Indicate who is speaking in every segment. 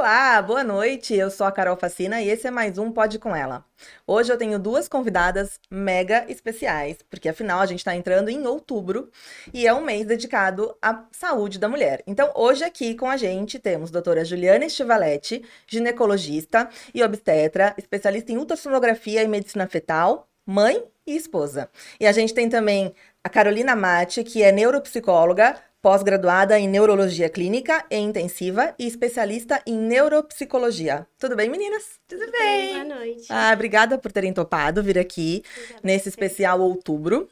Speaker 1: Olá, boa noite. Eu sou a Carol Facina e esse é mais um Pode Com Ela. Hoje eu tenho duas convidadas mega especiais, porque afinal a gente está entrando em outubro e é um mês dedicado à saúde da mulher. Então, hoje aqui com a gente temos a doutora Juliana Estivaletti, ginecologista e obstetra, especialista em ultrassonografia e medicina fetal, mãe e esposa. E a gente tem também a Carolina Matti, que é neuropsicóloga, pós-graduada em neurologia clínica e intensiva e especialista em neuropsicologia. Tudo bem, meninas?
Speaker 2: Tudo bem, boa noite.
Speaker 1: Obrigada por terem topado vir aqui
Speaker 2: Obrigada a
Speaker 1: nesse
Speaker 2: você.
Speaker 1: especial outubro.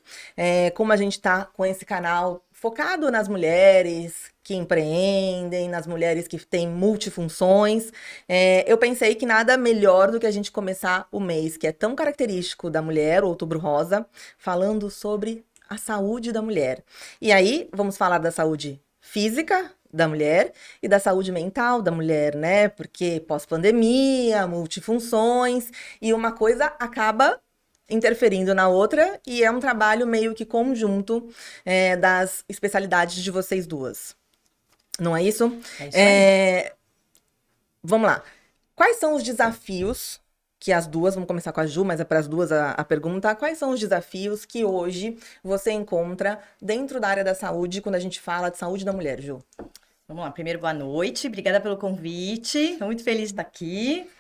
Speaker 1: Como a gente tá com esse canal focado nas mulheres que empreendem, nas mulheres que têm multifunções, eu pensei que nada melhor do que a gente começar o mês, que é tão característico da mulher, o Outubro Rosa, falando sobre a saúde da mulher. E aí, vamos falar da saúde física da mulher e da saúde mental da mulher, né? Porque pós-pandemia, multifunções, e uma coisa acaba interferindo na outra, e é um trabalho meio que conjunto das especialidades de vocês duas. Não é isso?
Speaker 3: É isso aí.
Speaker 1: Vamos lá. Quais são os desafios que as duas, vamos começar com a Ju, mas é para as duas a pergunta, quais são os desafios que hoje você encontra dentro da área da saúde quando a gente fala de saúde da mulher, Ju?
Speaker 3: Vamos lá, primeiro boa noite, obrigada pelo convite, estou muito feliz de estar aqui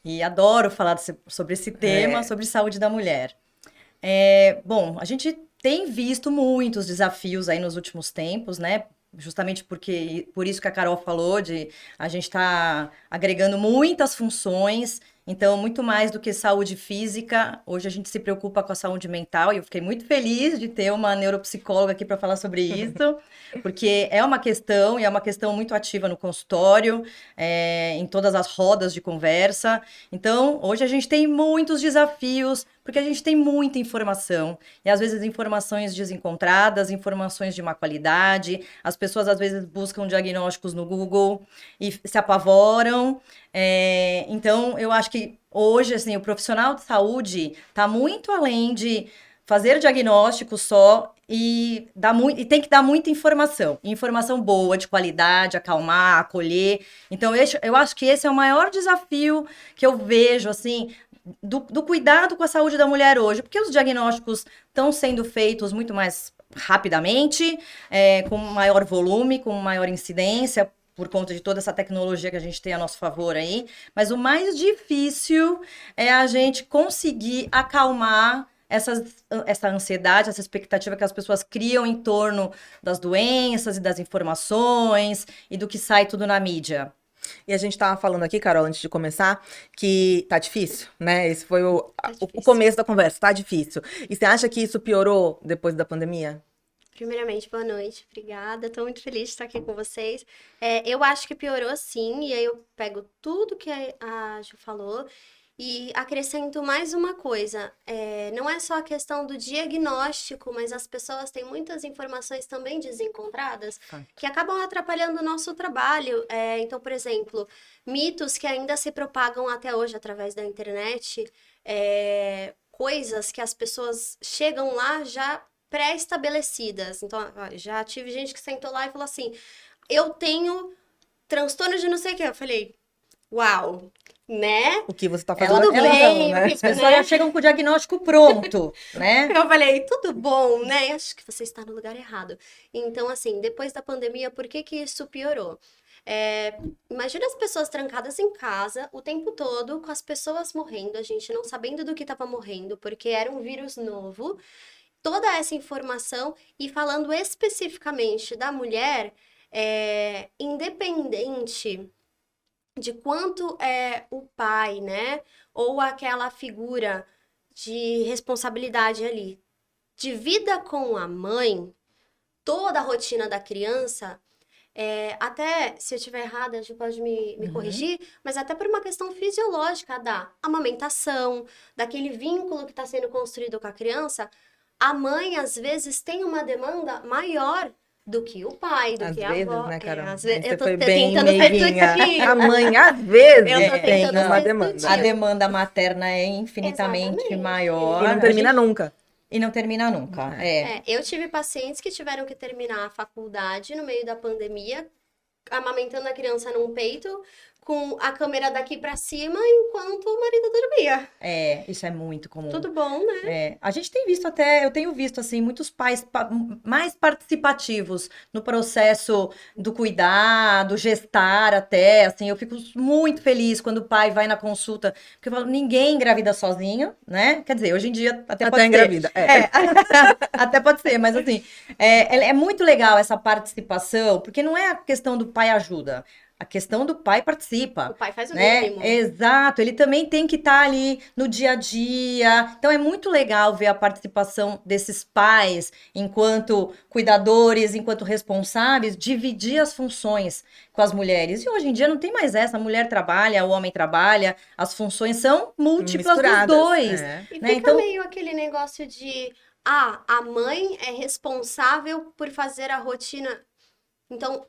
Speaker 3: e adoro falar sobre esse tema, sobre saúde da mulher. Bom, a gente tem visto muitos desafios aí nos últimos tempos, né? Justamente por isso que a Carol falou de a gente tá agregando muitas funções, então muito mais do que saúde física, hoje a gente se preocupa com a saúde mental e eu fiquei muito feliz de ter uma neuropsicóloga aqui para falar sobre isso, porque é uma questão e é uma questão muito ativa no consultório, em todas as rodas de conversa. Então, hoje a gente tem muitos desafios, porque a gente tem muita informação, e às vezes informações desencontradas, informações de má qualidade, as pessoas às vezes buscam diagnósticos no Google e se apavoram. Então, eu acho que hoje, assim, o profissional de saúde está muito além de fazer diagnóstico só e tem que dar muita informação boa, de qualidade, acalmar, acolher. Então, eu acho que esse é o maior desafio que eu vejo, assim, do cuidado com a saúde da mulher hoje, porque os diagnósticos estão sendo feitos muito mais rapidamente, com maior volume, com maior incidência, por conta de toda essa tecnologia que a gente tem a nosso favor aí, mas o mais difícil é a gente conseguir acalmar essa ansiedade, essa expectativa que as pessoas criam em torno das doenças e das informações e do que sai tudo na mídia.
Speaker 1: E a gente tava falando aqui, Carol, antes de começar, que tá difícil, né? Esse foi o
Speaker 2: difícil.
Speaker 1: começo da conversa, tá difícil. E você acha que isso piorou depois da pandemia?
Speaker 2: Primeiramente, boa noite, obrigada. Estou muito feliz de estar aqui com vocês. Eu acho que piorou sim, e aí eu pego tudo que a Ju falou e acrescento mais uma coisa. Não é só a questão do diagnóstico, mas as pessoas têm muitas informações também desencontradas que acabam atrapalhando o nosso trabalho. Então, por exemplo, mitos que ainda se propagam até hoje através da internet, coisas que as pessoas chegam lá já pré-estabelecidas. Então, ó, já tive gente que sentou lá e falou assim: eu tenho transtorno de não sei o que. Eu falei, uau, né?
Speaker 1: O que você tá fazendo
Speaker 2: Tudo
Speaker 1: aqui,
Speaker 2: bem,
Speaker 1: né?
Speaker 3: As pessoas já chegam com o diagnóstico pronto, né?
Speaker 2: Eu falei, tudo bom, né? Acho que você está no lugar errado. Então, assim, depois da pandemia, por que que isso piorou? Imagina as pessoas trancadas em casa o tempo todo, com as pessoas morrendo, a gente não sabendo do que estava morrendo, porque era um vírus novo. Toda essa informação e falando especificamente da mulher, independente de quanto é o pai, né? Ou aquela figura de responsabilidade ali, de vida com a mãe, toda a rotina da criança. Até, se eu estiver errada, a gente pode me corrigir, mas até por uma questão fisiológica da amamentação, daquele vínculo que está sendo construído com a criança, a mãe, às vezes, tem uma demanda maior do que o pai, do
Speaker 1: Às
Speaker 2: que a
Speaker 1: vezes,
Speaker 2: avó.
Speaker 1: né, Carol?
Speaker 2: Às vezes,
Speaker 1: Aí
Speaker 2: eu
Speaker 1: você
Speaker 2: tô
Speaker 1: foi bem
Speaker 2: tentando ser
Speaker 1: meiguinha.
Speaker 2: sutil.
Speaker 1: A mãe, às vezes,
Speaker 2: Eu tô
Speaker 1: tem
Speaker 2: tentando
Speaker 1: uma
Speaker 2: ser
Speaker 1: demanda.
Speaker 2: sutil.
Speaker 3: A demanda materna é infinitamente
Speaker 2: Exatamente.
Speaker 3: maior.
Speaker 1: E não termina nunca.
Speaker 3: E não termina nunca.
Speaker 2: Eu tive pacientes que tiveram que terminar a faculdade no meio da pandemia, amamentando a criança num peito, com a câmera daqui pra cima enquanto o marido dormia.
Speaker 3: Isso é muito comum.
Speaker 2: Tudo bom, né?
Speaker 3: A gente tem visto eu tenho visto, assim, muitos pais mais participativos no processo do cuidado, gestar até, assim, eu fico muito feliz quando o pai vai na consulta, porque eu falo, ninguém engravida sozinho, né? Quer dizer, hoje em dia até pode ser.
Speaker 1: engravida.
Speaker 3: Até pode ser, mas assim, é muito legal essa participação, porque não é a questão do pai ajuda. A questão do pai participa.
Speaker 2: O pai faz o
Speaker 3: né?
Speaker 2: mínimo.
Speaker 3: Exato, ele também tem que estar ali no dia a dia. Então é muito legal ver a participação desses pais enquanto cuidadores, enquanto responsáveis, dividir as funções com as mulheres. E hoje em dia não tem mais essa, a mulher trabalha, o homem trabalha, as funções são múltiplas dos dois.
Speaker 2: E
Speaker 3: né?
Speaker 2: fica
Speaker 3: Então,
Speaker 2: meio aquele negócio de, a mãe é responsável por fazer a rotina. Então,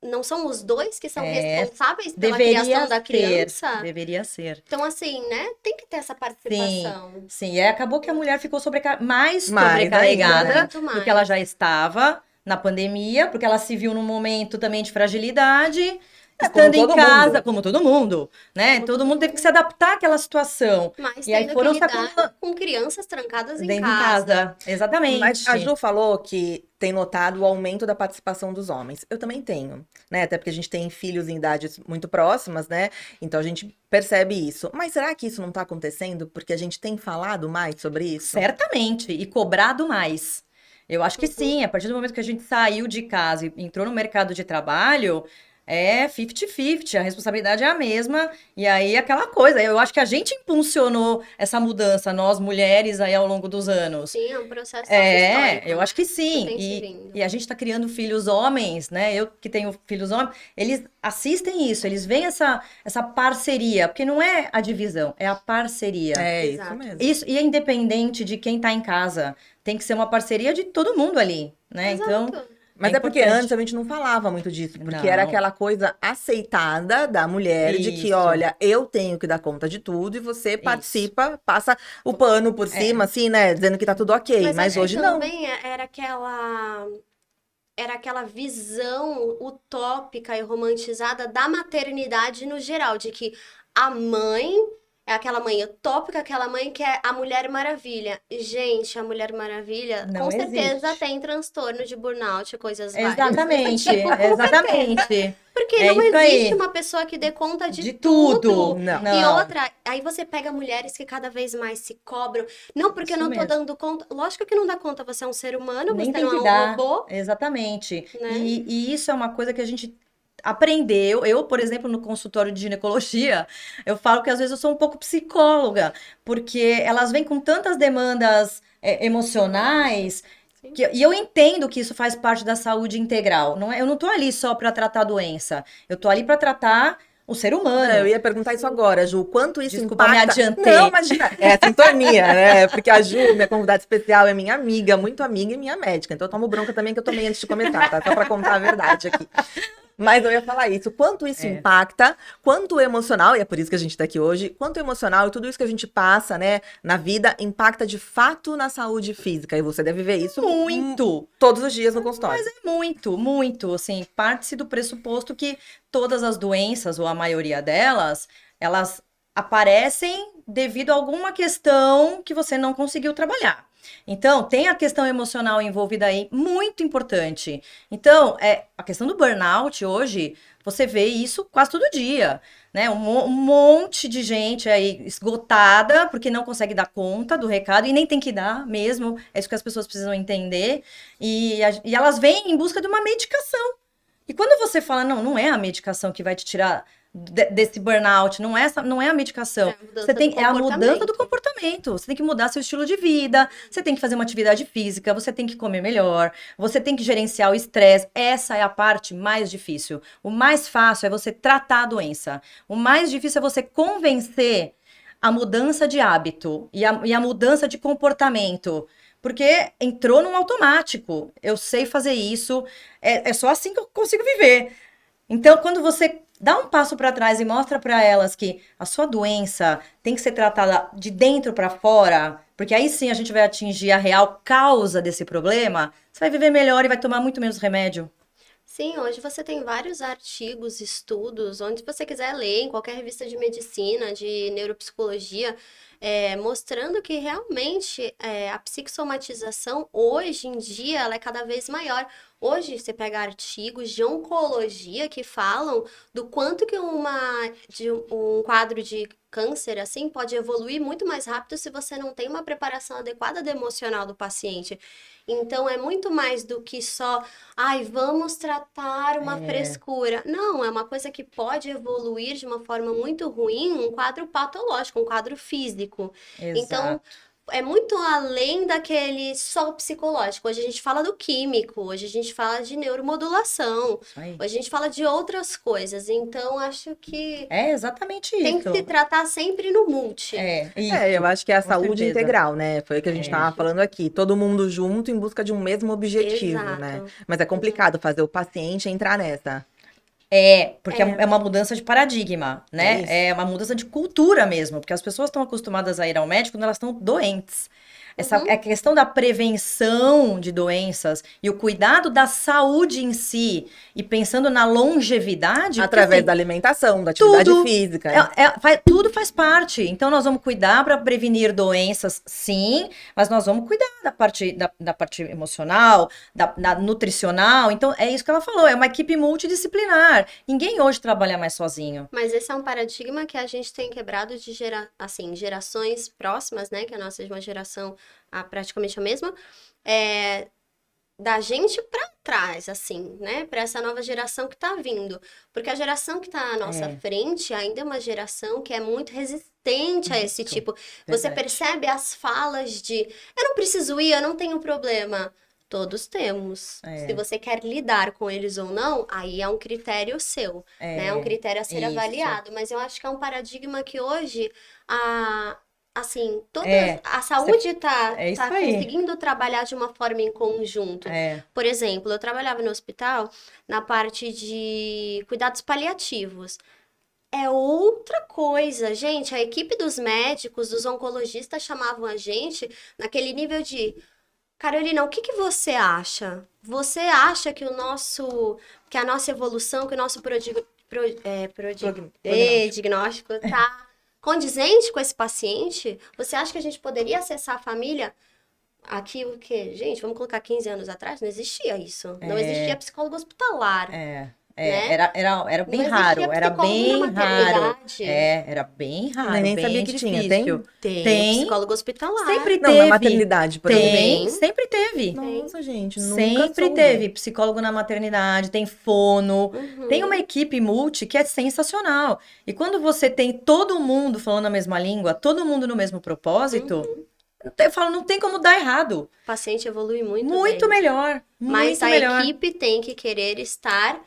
Speaker 2: não são os dois que são responsáveis pela criação da criança?
Speaker 3: Deveria ser.
Speaker 2: Então, assim, né? Tem que ter essa participação.
Speaker 3: Sim. acabou que a mulher ficou mais sobrecarregada
Speaker 2: Muito mais.
Speaker 3: do que ela já estava na pandemia, porque ela se viu num momento também de fragilidade, estando em casa, como todo mundo, né? Todo mundo teve que se adaptar àquela situação.
Speaker 2: Mas
Speaker 3: E aí
Speaker 2: tendo
Speaker 3: foram
Speaker 2: que
Speaker 3: se
Speaker 2: lidar com crianças trancadas em
Speaker 3: dentro de
Speaker 2: casa.
Speaker 3: casa. Exatamente.
Speaker 1: Mas a Ju falou que tem notado o aumento da participação dos homens. Eu também tenho, né? Até porque a gente tem filhos em idades muito próximas, né? Então a gente percebe isso. Mas será que isso não tá acontecendo porque a gente tem falado mais sobre isso?
Speaker 3: Certamente. E cobrado mais. Eu acho que sim. A partir do momento que a gente saiu de casa e entrou no mercado de trabalho, é 50-50, a responsabilidade é a mesma, e aí aquela coisa, eu acho que a gente impulsionou essa mudança, nós mulheres aí ao longo dos anos.
Speaker 2: Sim, é um processo histórico,
Speaker 3: eu acho que sim,
Speaker 2: tem se vindo.
Speaker 3: e a gente tá criando filhos homens, né, eu que tenho filhos homens, eles assistem isso, eles veem essa parceria, porque não é a divisão, é a parceria.
Speaker 1: É isso
Speaker 2: Exato.
Speaker 1: mesmo.
Speaker 3: Isso, e é independente de quem tá em casa, tem que ser uma parceria de todo mundo ali, né,
Speaker 2: Exato.
Speaker 3: então...
Speaker 1: Mas é porque
Speaker 3: importante.
Speaker 1: antes a gente não falava muito disso, porque
Speaker 3: Não.
Speaker 1: era aquela coisa aceitada da mulher de que,
Speaker 3: Isso.
Speaker 1: olha, eu tenho que dar conta de tudo e você participa, passa o pano por cima, assim, né? Dizendo que tá tudo ok. Mas
Speaker 2: acho que
Speaker 1: hoje não.
Speaker 2: também era aquela visão utópica e romantizada da maternidade no geral, de que a mãe é aquela mãe utópica, aquela mãe que é a Mulher Maravilha. Gente, a Mulher Maravilha
Speaker 3: Não
Speaker 2: com certeza
Speaker 3: existe.
Speaker 2: tem transtorno de burnout e coisas várias.
Speaker 3: Exatamente,
Speaker 2: Tipo, com
Speaker 3: exatamente.
Speaker 2: Porque
Speaker 3: É
Speaker 2: não
Speaker 3: isso
Speaker 2: existe
Speaker 3: aí.
Speaker 2: uma pessoa que dê conta de
Speaker 3: tudo.
Speaker 2: tudo.
Speaker 1: Não.
Speaker 2: E
Speaker 3: Não.
Speaker 2: outra, aí você pega mulheres que cada vez mais se cobram. Não, porque eu
Speaker 3: Isso
Speaker 2: não tô
Speaker 3: mesmo.
Speaker 2: dando conta. Lógico que não dá conta, você é um ser humano,
Speaker 3: Nem
Speaker 2: você
Speaker 3: tem
Speaker 2: não
Speaker 3: que
Speaker 2: é um
Speaker 3: dar.
Speaker 2: robô.
Speaker 3: Exatamente.
Speaker 2: Né?
Speaker 3: E isso é uma coisa que a gente aprendeu. Eu, por exemplo, no consultório de ginecologia, eu falo que às vezes eu sou um pouco psicóloga, porque elas vêm com tantas demandas emocionais. E eu entendo que isso faz parte da saúde integral. Eu não tô ali só para tratar a doença. Eu tô ali para tratar o ser humano.
Speaker 1: Eu ia perguntar isso agora, Ju. Quanto isso
Speaker 3: Desculpa,
Speaker 1: impacta...
Speaker 3: me adiantei.
Speaker 1: Não, imagina. É a sintonia, né? Porque a Ju, minha convidada especial, é minha amiga, muito amiga e minha médica. Então eu tomo bronca também que eu tomei antes de começar, tá? Só pra contar a verdade aqui. Mas eu ia falar isso, quanto isso impacta, quanto o emocional, e é por isso que a gente tá aqui hoje, quanto o emocional e tudo isso que a gente passa, né, na vida, impacta de fato na saúde física. E você deve ver isso
Speaker 3: Muito.
Speaker 1: todos os dias no consultório.
Speaker 3: Mas é muito, assim, parte-se do pressuposto que todas as doenças, ou a maioria delas, elas aparecem devido a alguma questão que você não conseguiu trabalhar. Então, tem a questão emocional envolvida aí, muito importante. Então, a questão do burnout hoje, você vê isso quase todo dia, né? Um monte de gente aí esgotada, porque não consegue dar conta do recado, e nem tem que dar mesmo, é isso que as pessoas precisam entender, e elas vêm em busca de uma medicação. E quando você fala, não é a medicação que vai te tirar desse burnout, não é a medicação. É a mudança do comportamento. Você tem que mudar seu estilo de vida, você tem que fazer uma atividade física, você tem que comer melhor, você tem que gerenciar o estresse. Essa é a parte mais difícil. O mais fácil é você tratar a doença. O mais difícil é você convencer a mudança de hábito e a mudança de comportamento. Porque entrou num automático. Eu sei fazer isso, é só assim que eu consigo viver. Então, quando você dá um passo para trás e mostra para elas que a sua doença tem que ser tratada de dentro para fora, porque aí sim a gente vai atingir a real causa desse problema, você vai viver melhor e vai tomar muito menos remédio.
Speaker 2: Sim, hoje você tem vários artigos, estudos, onde você quiser ler, em qualquer revista de medicina, de neuropsicologia, mostrando que realmente a psicossomatização, hoje em dia, ela é cada vez maior. Hoje, você pega artigos de oncologia que falam do quanto que um quadro de câncer, assim, pode evoluir muito mais rápido se você não tem uma preparação adequada do emocional do paciente. Então, é muito mais do que só, ai, vamos tratar uma frescura. Não, é uma coisa que pode evoluir de uma forma muito ruim, um quadro patológico, um quadro físico. Então,
Speaker 3: Exato.
Speaker 2: é muito além daquele só psicológico. Hoje a gente fala do químico, hoje a gente fala de neuromodulação,
Speaker 3: Isso aí.
Speaker 2: hoje a gente fala de outras coisas. Então, acho que
Speaker 3: É exatamente
Speaker 2: tem
Speaker 3: isso.
Speaker 2: que se tratar sempre no multi.
Speaker 3: Isso,
Speaker 1: Eu acho que é a
Speaker 3: com
Speaker 1: saúde
Speaker 3: certeza.
Speaker 1: integral, né? Foi o que a gente tava falando aqui. Todo mundo junto em busca de um mesmo objetivo,
Speaker 2: Exato.
Speaker 1: né? Mas é complicado fazer o paciente entrar nessa.
Speaker 3: Porque é uma mudança de paradigma, né?
Speaker 1: Isso.
Speaker 3: É uma mudança de cultura mesmo, porque as pessoas estão acostumadas a ir ao médico quando elas estão doentes. A questão da prevenção de doenças e o cuidado da saúde em si, e pensando na longevidade. porque,
Speaker 1: Através
Speaker 3: assim,
Speaker 1: da alimentação, da atividade
Speaker 3: tudo
Speaker 1: física.
Speaker 3: tudo faz parte. Então, nós vamos cuidar para prevenir doenças, sim, mas nós vamos cuidar da parte emocional, da nutricional. Então, é isso que ela falou, é uma equipe multidisciplinar. Ninguém hoje trabalha mais sozinho.
Speaker 2: Mas esse é um paradigma que a gente tem quebrado de gerações próximas, né? Que a nossa é de uma geração praticamente a mesma, da gente para trás, assim, né? Para essa nova geração que tá vindo. Porque a geração que tá à nossa frente ainda é uma geração que é muito resistente a esse tipo. Você
Speaker 3: verdade.
Speaker 2: percebe as falas de eu não preciso ir, eu não tenho problema. Todos temos. Se você quer lidar com eles ou não, aí é um critério seu, né? É um critério a ser
Speaker 3: isso.
Speaker 2: avaliado. Mas eu acho que é um paradigma que hoje, assim, a
Speaker 3: Você-
Speaker 2: saúde tá
Speaker 3: é isso aí.
Speaker 2: conseguindo trabalhar de uma forma em conjunto. Por exemplo, eu trabalhava no hospital na parte de cuidados paliativos. É outra coisa, gente. A equipe dos médicos, dos oncologistas chamavam a gente naquele nível de Carolina, o que que você acha? Você acha que que a nossa evolução, que o nosso diagnóstico tá condizente com esse paciente? Você acha que a gente poderia acessar a família? Aqui o quê? Gente, vamos colocar 15 anos atrás, não existia isso. Não existia psicólogo hospitalar. Né?
Speaker 3: Era bem
Speaker 2: Não
Speaker 3: raro,
Speaker 2: existia
Speaker 3: era
Speaker 2: psicólogo
Speaker 3: bem
Speaker 2: na
Speaker 3: raro.
Speaker 2: maternidade.
Speaker 3: Era bem raro,
Speaker 1: Nem
Speaker 3: bem
Speaker 1: sabia que tinha.
Speaker 3: difícil.
Speaker 2: Tem psicólogo hospitalar.
Speaker 3: Sempre
Speaker 1: Não,
Speaker 3: teve.
Speaker 1: na maternidade, por exemplo.
Speaker 3: Tem, sempre teve.
Speaker 1: Nossa, gente, nunca
Speaker 3: Sempre
Speaker 1: soube.
Speaker 3: teve psicólogo na maternidade, tem fono, tem uma equipe multi que é sensacional. E quando você tem todo mundo falando a mesma língua, todo mundo no mesmo propósito, eu falo, não tem como dar errado.
Speaker 2: O paciente evolui muito
Speaker 3: Muito
Speaker 2: bem.
Speaker 3: melhor,
Speaker 2: Mas
Speaker 3: muito
Speaker 2: a
Speaker 3: melhor.
Speaker 2: equipe tem que querer estar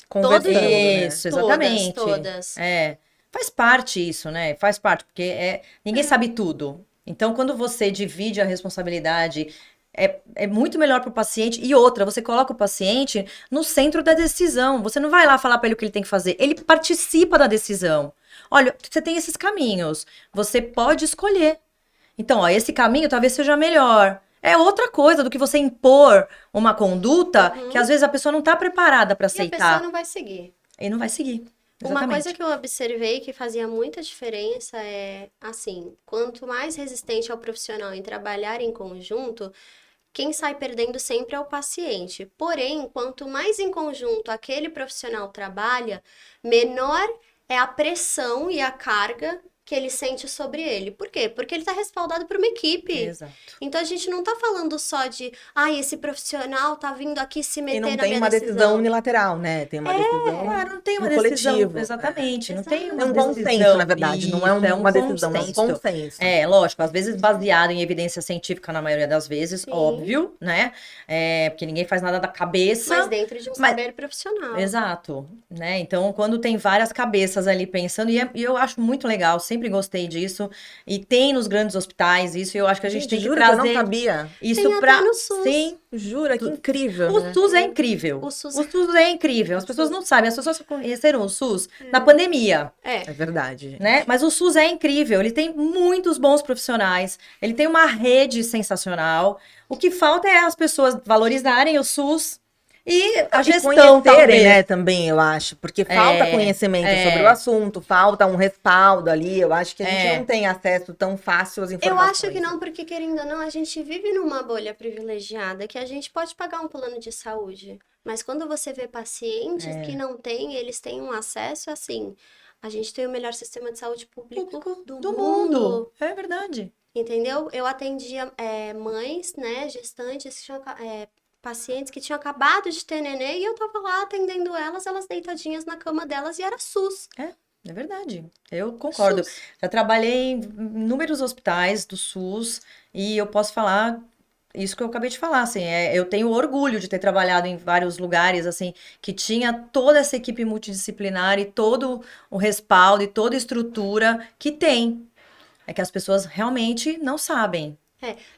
Speaker 1: Conversando, né?
Speaker 3: Isso, exatamente.
Speaker 2: Todas.
Speaker 3: Faz parte isso, né? Faz parte, porque ninguém sabe tudo. Então, quando você divide a responsabilidade, é muito melhor para o paciente. E outra, você coloca o paciente no centro da decisão. Você não vai lá falar para ele o que ele tem que fazer. Ele participa da decisão. Olha, você tem esses caminhos. Você pode escolher. Então, esse caminho talvez seja melhor. É outra coisa do que você impor uma conduta que às vezes a pessoa não está preparada para
Speaker 2: E a pessoa
Speaker 3: aceitar.
Speaker 2: não vai seguir.
Speaker 3: E não vai seguir.
Speaker 2: Uma
Speaker 3: Exatamente.
Speaker 2: coisa que eu observei que fazia muita diferença é, assim, quanto mais resistente é o profissional em trabalhar em conjunto, quem sai perdendo sempre é o paciente. Porém, quanto mais em conjunto aquele profissional trabalha, menor é a pressão e a carga que ele sente sobre ele. Por quê? Porque ele está respaldado por uma equipe.
Speaker 3: Exato.
Speaker 2: Então a gente não está falando só de, esse profissional tá vindo aqui se meter
Speaker 1: E não
Speaker 2: na
Speaker 1: tem
Speaker 2: minha
Speaker 1: uma decisão unilateral, né? Tem uma decisão
Speaker 3: Não tem uma
Speaker 1: no
Speaker 3: decisão.
Speaker 1: coletivo.
Speaker 3: Exatamente. Não tem
Speaker 1: É
Speaker 3: uma
Speaker 1: um
Speaker 3: decisão.
Speaker 1: consenso, na verdade. Não é
Speaker 3: Isso,
Speaker 1: uma decisão, é um
Speaker 3: consenso.
Speaker 1: consenso.
Speaker 3: Lógico, às vezes baseado em evidência científica na maioria das vezes,
Speaker 2: Sim.
Speaker 3: óbvio, né? Porque ninguém faz nada da cabeça.
Speaker 2: Mas dentro de um saber profissional.
Speaker 3: Exato, né? Então, quando tem várias cabeças ali pensando, e eu acho muito legal, sempre gostei disso, e tem nos grandes hospitais isso, e eu acho que a gente tem que
Speaker 1: jura que eu
Speaker 3: trazer
Speaker 1: não sabia.
Speaker 3: isso
Speaker 2: Tem até
Speaker 3: pra...
Speaker 2: no SUS.
Speaker 3: Sim,
Speaker 1: Jura, que incrível,
Speaker 3: o
Speaker 1: né?
Speaker 3: SUS é incrível.
Speaker 2: O SUS
Speaker 3: é incrível. As pessoas não sabem, as pessoas só conheceram o SUS na pandemia,
Speaker 1: É verdade.
Speaker 3: né? Mas o SUS é incrível, ele tem muitos bons profissionais, ele tem uma rede sensacional. O que falta é as pessoas valorizarem o SUS e a
Speaker 1: E
Speaker 3: gestão,
Speaker 1: conhecerem,
Speaker 3: talvez.
Speaker 1: né, também, eu acho. Porque falta conhecimento sobre o assunto, falta um respaldo ali. Eu acho que a gente não tem acesso tão fácil às
Speaker 2: Eu
Speaker 1: informações.
Speaker 2: acho que não, porque querendo ou não, a gente vive numa bolha privilegiada que a gente pode pagar um plano de saúde. Mas quando você vê pacientes que não têm, eles têm um acesso assim. A gente tem o melhor sistema de saúde público do mundo.
Speaker 3: É verdade.
Speaker 2: Entendeu? Eu atendia mães, né, gestantes, que tinham, pacientes que tinham acabado de ter nenê e eu tava lá atendendo elas deitadinhas na cama delas e era SUS.
Speaker 3: É verdade. Eu concordo.
Speaker 2: SUS.
Speaker 3: Já trabalhei em inúmeros hospitais do SUS e eu posso falar isso que eu acabei de falar, assim, eu tenho orgulho de ter trabalhado em vários lugares, assim, que tinha toda essa equipe multidisciplinar e todo o respaldo e toda a estrutura que tem. É que as pessoas realmente não sabem.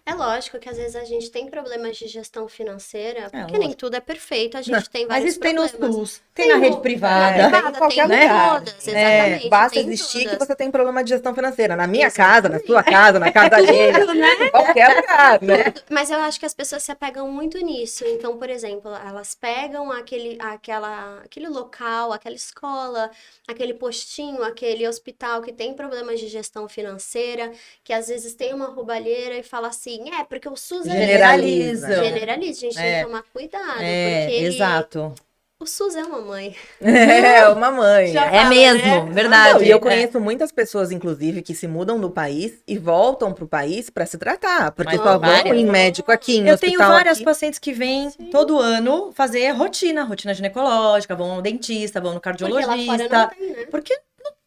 Speaker 2: É lógico que às vezes a gente tem problemas de gestão financeira, porque nem
Speaker 3: lógico.
Speaker 2: tudo é perfeito, a gente tem
Speaker 3: Mas
Speaker 2: vários
Speaker 3: isso tem no
Speaker 2: problemas.
Speaker 3: SUS, tem na rede
Speaker 2: no-
Speaker 3: privada.
Speaker 1: tem em
Speaker 2: privada,
Speaker 1: qualquer
Speaker 2: tem em
Speaker 1: lugar.
Speaker 2: todas, exatamente.
Speaker 1: Basta
Speaker 2: tem em
Speaker 1: existir que
Speaker 2: todas.
Speaker 1: você tem problema de gestão financeira. Na minha casa, na
Speaker 2: Exatamente.
Speaker 1: sua casa, na casa dele, em qualquer lugar, né?
Speaker 2: Mas eu acho que as pessoas se apegam muito nisso. Então, por exemplo, elas pegam aquele local, aquela escola, aquele postinho, aquele hospital que tem problemas de gestão financeira, que às vezes tem uma roubalheira e fala assim, porque o SUS
Speaker 1: Generaliza.
Speaker 2: generaliza. A gente tem que tomar cuidado, porque
Speaker 3: Exato.
Speaker 2: o SUS é uma mãe.
Speaker 1: É, uma mãe.
Speaker 2: Já
Speaker 3: É
Speaker 2: fala,
Speaker 3: mesmo,
Speaker 2: né?
Speaker 3: verdade.
Speaker 1: Não, e eu conheço muitas pessoas, inclusive, que se mudam do país e voltam pro país para se tratar, porque
Speaker 3: Mas
Speaker 1: só vão
Speaker 3: várias.
Speaker 1: em médico aqui, em
Speaker 3: Eu tenho
Speaker 1: hospital
Speaker 3: várias
Speaker 1: aqui.
Speaker 3: pacientes que vêm todo ano fazer rotina ginecológica, vão ao dentista, vão no
Speaker 2: Porque lá fora
Speaker 3: cardiologista.
Speaker 2: não tem, né?
Speaker 3: Porque,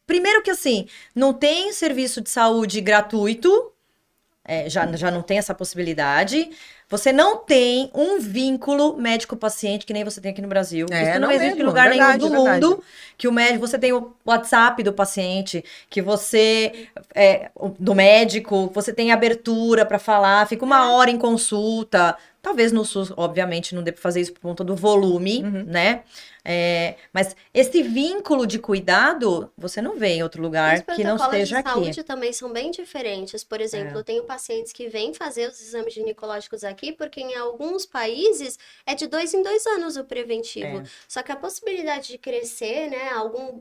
Speaker 3: primeiro que assim, não tem serviço de saúde gratuito, já não tem essa possibilidade. Você não tem um vínculo médico-paciente que nem você tem aqui no Brasil.
Speaker 1: É,
Speaker 3: Isso não
Speaker 1: não
Speaker 3: existe em
Speaker 1: mesmo,
Speaker 3: lugar
Speaker 1: verdade,
Speaker 3: nenhum do
Speaker 1: verdade.
Speaker 3: mundo. Que o médico, você tem o WhatsApp do paciente, que você, do médico, você tem abertura para falar, fica uma hora em consulta. Talvez no SUS, obviamente, não dê para fazer isso por conta do volume, né? Mas esse vínculo de cuidado, você não vê em outro lugar
Speaker 2: Os
Speaker 3: que não
Speaker 2: protocolos
Speaker 3: esteja
Speaker 2: de saúde
Speaker 3: aqui.
Speaker 2: também são bem diferentes. Por exemplo, eu tenho pacientes que vêm fazer os exames ginecológicos aqui, porque em alguns países é de 2 em 2 anos o preventivo. Só que a possibilidade de crescer, né,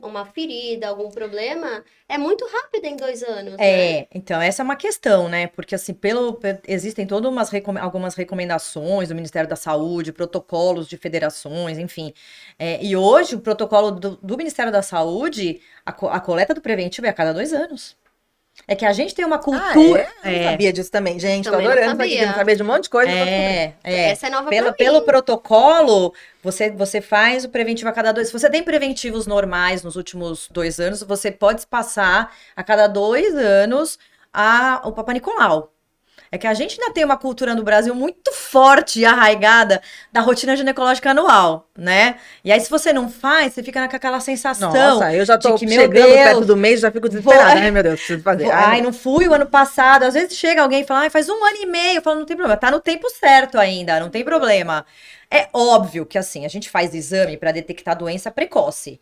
Speaker 2: uma ferida, algum problema, é muito rápida em 2 anos, né?
Speaker 3: Então, essa é uma questão, né? Porque, assim, existem todas algumas recomendações do Ministério da Saúde, protocolos de federações, enfim. E hoje, o protocolo do Ministério da Saúde, a coleta do preventivo é a cada 2 anos. É que a gente tem uma cultura.
Speaker 1: Eu não sabia disso também, gente.
Speaker 2: Também
Speaker 1: Tô
Speaker 2: não
Speaker 1: adorando isso aqui,
Speaker 2: sabia.
Speaker 1: não sabia de um monte de coisa. tô descobrindo.
Speaker 2: Essa é nova pra mim.
Speaker 3: Pelo protocolo, você faz o preventivo a cada 2. Se você tem preventivos normais nos últimos 2 anos, você pode passar a cada 2 anos o Papa Nicolau. É que a gente ainda tem uma cultura no Brasil muito forte e arraigada da rotina ginecológica anual, né? E aí, se você não faz, você fica com aquela sensação
Speaker 1: Nossa, eu já tô
Speaker 3: de que, meu
Speaker 1: chegando
Speaker 3: Deus,
Speaker 1: perto do mês, já fico desesperada. Ai, meu Deus, preciso fazer.
Speaker 3: Ai, não fui o ano passado. Às vezes chega alguém e fala, ai, faz 1 ano e meio. Eu falo, não tem problema, tá no tempo certo ainda, não tem problema. É óbvio que, assim, a gente faz exame para detectar doença precoce.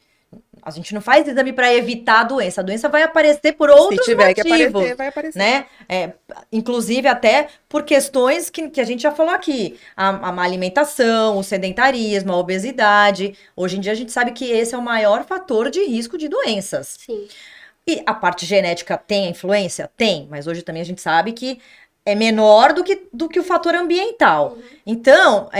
Speaker 3: A gente não faz exame para evitar a doença vai aparecer por outros
Speaker 1: Se tiver que
Speaker 3: motivos,
Speaker 1: aparecer, vai aparecer.
Speaker 3: né? Inclusive até por questões que a gente já falou aqui, a má alimentação, o sedentarismo, a obesidade. Hoje em dia a gente sabe que esse é o maior fator de risco de doenças.
Speaker 2: Sim.
Speaker 3: E a parte genética tem influência? Tem, mas hoje também a gente sabe que é menor do que o fator ambiental. Então,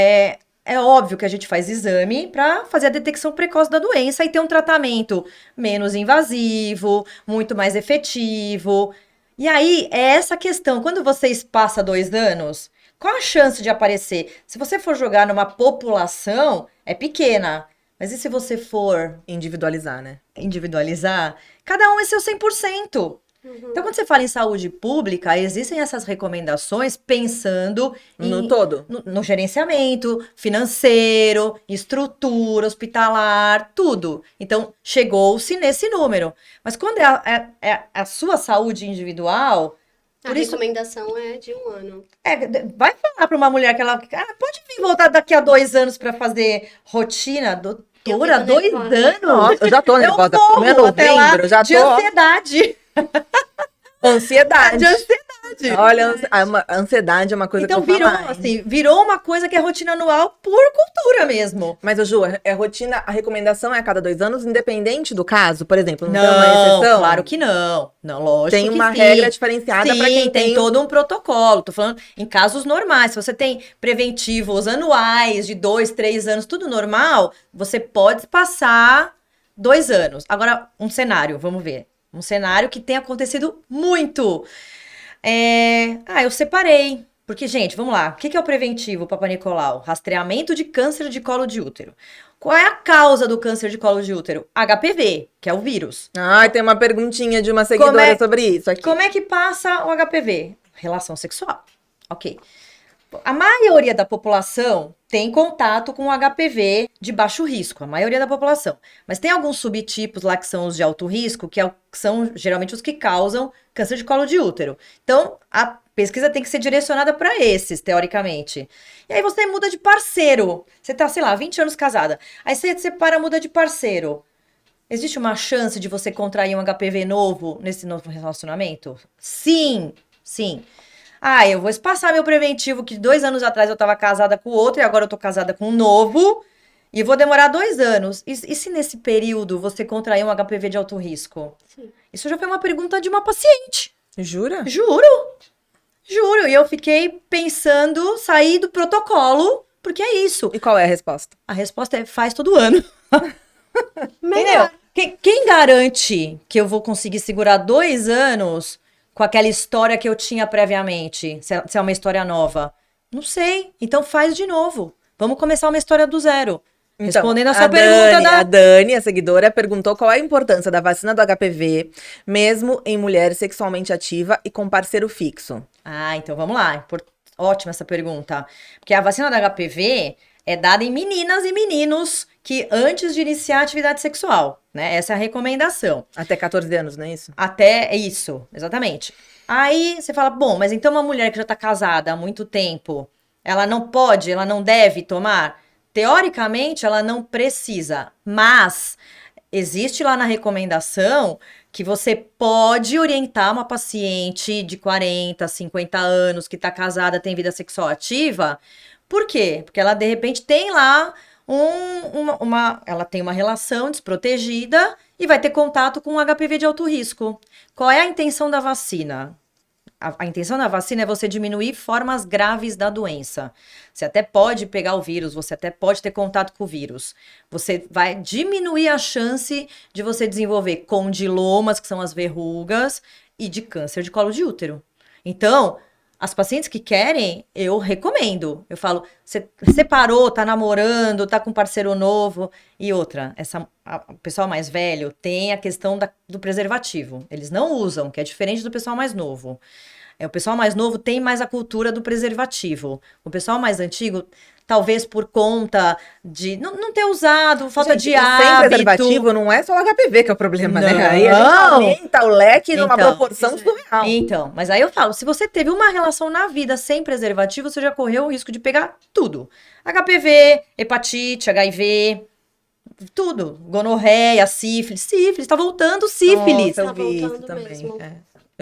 Speaker 3: é óbvio que a gente faz exame para fazer a detecção precoce da doença e ter um tratamento menos invasivo, muito mais efetivo. E aí, é essa questão. Quando vocês passam 2 anos, qual a chance de aparecer? Se você for jogar numa população, é pequena. Mas e se você for
Speaker 1: Individualizar, né?
Speaker 3: individualizar? Cada um é seu 100%. Então, quando você fala em saúde pública, existem essas recomendações pensando
Speaker 1: No todo.
Speaker 3: no gerenciamento financeiro, estrutura hospitalar, tudo. Então, chegou-se nesse número. Mas quando é a sua saúde individual,
Speaker 2: A
Speaker 3: por isso,
Speaker 2: recomendação é de 1 ano.
Speaker 3: vai falar para uma mulher que ela pode vir voltar daqui a 2 anos para fazer rotina, doutora,
Speaker 2: fico
Speaker 3: 2
Speaker 2: nervosa.
Speaker 3: anos?
Speaker 1: Nossa, eu já tô nervosa.
Speaker 3: morro
Speaker 1: Meu
Speaker 3: até lá
Speaker 1: novembro, já
Speaker 3: de
Speaker 1: tô.
Speaker 3: ansiedade.
Speaker 1: Ansiedade.
Speaker 3: De ansiedade.
Speaker 1: Olha, a ansiedade é uma coisa
Speaker 3: Então
Speaker 1: que eu
Speaker 3: virou,
Speaker 1: falo mais.
Speaker 3: assim, virou uma coisa que é rotina anual por cultura mesmo.
Speaker 1: Mas, ô, Ju, é rotina, a recomendação é a cada 2 anos, independente do caso? Por exemplo, não tem uma exceção?
Speaker 3: Claro que não. Não, lógico
Speaker 1: Tem
Speaker 3: que
Speaker 1: uma
Speaker 3: sim.
Speaker 1: regra diferenciada para quem
Speaker 3: tem todo um protocolo. Tô falando em casos normais. Se você tem preventivos anuais de 2, 3 anos, tudo normal, você pode passar 2 anos. Agora, um cenário, vamos ver. Um cenário que tem acontecido muito. Eu separei. Porque, gente, vamos lá. O que é o preventivo, Papa Nicolau? Rastreamento de câncer de colo de útero. Qual é a causa do câncer de colo de útero? HPV, que é o vírus.
Speaker 1: Tem uma perguntinha de uma seguidora sobre isso aqui.
Speaker 3: Como é que passa o HPV? Relação sexual. Ok. A maioria da população tem contato com o HPV de baixo risco, a maioria da população. Mas tem alguns subtipos lá que são os de alto risco, que são geralmente os que causam câncer de colo de útero. Então, a pesquisa tem que ser direcionada para esses, teoricamente. E aí você muda de parceiro. Você tá, sei lá, 20 anos casada. Aí você separa, muda de parceiro. Existe uma chance de você contrair um HPV novo nesse novo relacionamento? Sim, sim. Eu vou espaçar meu preventivo, que 2 anos atrás eu tava casada com o outro e agora eu tô casada com um novo. E vou demorar 2 anos. E se nesse período você contrair um HPV de alto risco?
Speaker 2: Sim.
Speaker 3: Isso já foi uma pergunta de uma paciente.
Speaker 1: Jura?
Speaker 3: Juro. E eu fiquei pensando, sair do protocolo, porque é isso.
Speaker 1: E qual é a resposta?
Speaker 3: A resposta é: faz todo ano.
Speaker 2: Melhor.
Speaker 3: Entendeu? Quem garante que eu vou conseguir segurar 2 anos com aquela história que eu tinha previamente? Se é uma história nova? Não sei. Então faz de novo. Vamos começar uma história do zero. Respondendo a sua pergunta
Speaker 1: A Dani, a seguidora, perguntou qual é a importância da vacina do HPV, mesmo em mulher sexualmente ativa e com parceiro fixo.
Speaker 3: Então vamos lá. Ótima essa pergunta. Porque a vacina do HPV é dada em meninas e meninos que antes de iniciar a atividade sexual, né? Essa é a recomendação.
Speaker 1: Até 14 anos, não é isso?
Speaker 3: Até isso, exatamente. Aí você fala, bom, mas então uma mulher que já tá casada há muito tempo, ela não pode, ela não deve tomar? Teoricamente, ela não precisa, mas existe lá na recomendação que você pode orientar uma paciente de 40, 50 anos que está casada, tem vida sexual ativa. Por quê? Porque ela, de repente, tem lá ela tem uma relação desprotegida e vai ter contato com um HPV de alto risco. Qual é a intenção da vacina? A intenção da vacina é você diminuir formas graves da doença. Você até pode pegar o vírus, você até pode ter contato com o vírus. Você vai diminuir a chance de você desenvolver condilomas, que são as verrugas, e de câncer de colo de útero. Então, as pacientes que querem, eu recomendo. Eu falo, você separou, tá namorando, tá com parceiro novo. E outra, o pessoal mais velho tem a questão do preservativo. Eles não usam, que é diferente do pessoal mais novo. O pessoal mais novo tem mais a cultura do preservativo. O pessoal mais antigo, talvez por conta de não ter usado, falta de hábito.
Speaker 1: Sem preservativo não é só o HPV que é o problema, né?
Speaker 3: Não.
Speaker 1: Aí a gente aumenta o leque numa proporção surreal.
Speaker 3: Então, mas aí eu falo, se você teve uma relação na vida sem preservativo, você já correu o risco de pegar tudo. HPV, hepatite, HIV, tudo. Gonorreia, sífilis, tá voltando sífilis.
Speaker 1: Nossa, eu vi isso
Speaker 2: voltando
Speaker 1: também.
Speaker 2: mesmo.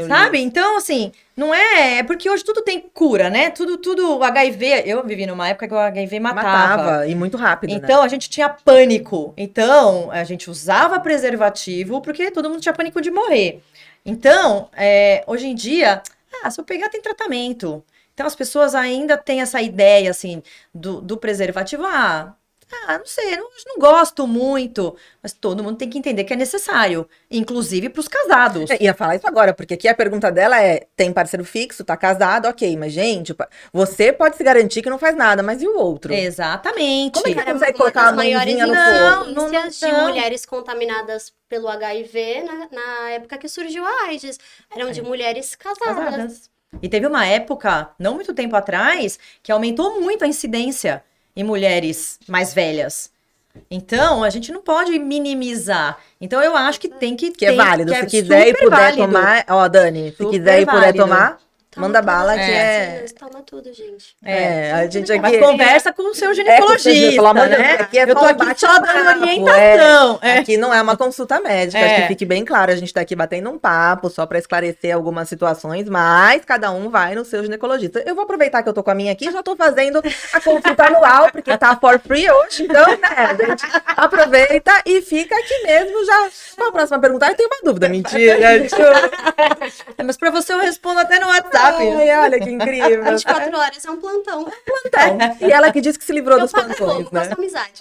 Speaker 3: Sabe? Então, assim, não é porque hoje tudo tem cura, né? Tudo HIV. Eu vivi numa época que o HIV matava.
Speaker 1: E muito rápido,
Speaker 3: Então,
Speaker 1: né?
Speaker 3: a gente tinha pânico. Então, a gente usava preservativo porque todo mundo tinha pânico de morrer. Então, hoje em dia, se eu pegar, tem tratamento. Então, as pessoas ainda têm essa ideia, assim, do preservativo. Não sei, não gosto muito, mas todo mundo tem que entender que é necessário, inclusive para os casados.
Speaker 1: Ia falar isso agora, porque aqui a pergunta dela é: tem parceiro fixo, tá casado, ok, mas gente, você pode se garantir que não faz nada, mas e o outro?
Speaker 3: Exatamente.
Speaker 1: Como é que
Speaker 2: Era
Speaker 1: consegue
Speaker 2: uma
Speaker 1: colocar
Speaker 2: das
Speaker 1: a
Speaker 2: maiores
Speaker 1: mãozinha no fogo?
Speaker 2: incidências de mulheres contaminadas pelo HIV na época que surgiu a AIDS. Eram de mulheres casadas.
Speaker 3: E teve uma época, não muito tempo atrás, que aumentou muito a incidência em mulheres mais velhas. Então, a gente não pode minimizar. Então, eu acho que tem que
Speaker 1: Que é válido.
Speaker 3: que
Speaker 1: Se quiser e
Speaker 3: super
Speaker 1: puder
Speaker 3: válido.
Speaker 1: tomar. Ó, Dani, se
Speaker 3: Super
Speaker 1: quiser e puder
Speaker 3: válido.
Speaker 1: tomar, Manda bala que
Speaker 2: vacinas, toma tudo, gente.
Speaker 1: a gente aqui...
Speaker 3: Mas conversa com o seu ginecologista,
Speaker 1: pelo amor de Deus,
Speaker 3: né?
Speaker 1: aqui é
Speaker 3: Eu tô
Speaker 1: só um
Speaker 3: aqui só dando
Speaker 1: bate-papo,
Speaker 3: orientação.
Speaker 1: Aqui não é uma consulta médica, acho que fique bem claro. A gente tá aqui batendo um papo só pra esclarecer algumas situações, mas cada um vai no seu ginecologista. Eu vou aproveitar que eu tô com a minha aqui e já tô fazendo a consulta anual, porque tá for free hoje, então, né, a gente aproveita e fica aqui mesmo já. Qual a próxima pergunta? Eu tenho uma dúvida, mentira.
Speaker 3: Mas pra você eu respondo até no WhatsApp.
Speaker 1: Ai, olha que incrível.
Speaker 2: 24 horas é um plantão.
Speaker 1: E ela que disse que se livrou dos
Speaker 2: pago
Speaker 1: plantões,
Speaker 2: pouco,
Speaker 1: né?
Speaker 2: gosto da amizade.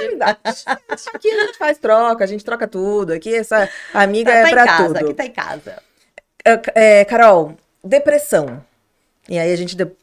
Speaker 1: Aqui a gente faz troca, a gente troca tudo. Aqui essa amiga
Speaker 3: Tá
Speaker 1: é
Speaker 3: em
Speaker 1: pra
Speaker 3: casa,
Speaker 1: tudo.
Speaker 3: aqui tá em casa.
Speaker 1: Carol, depressão. E aí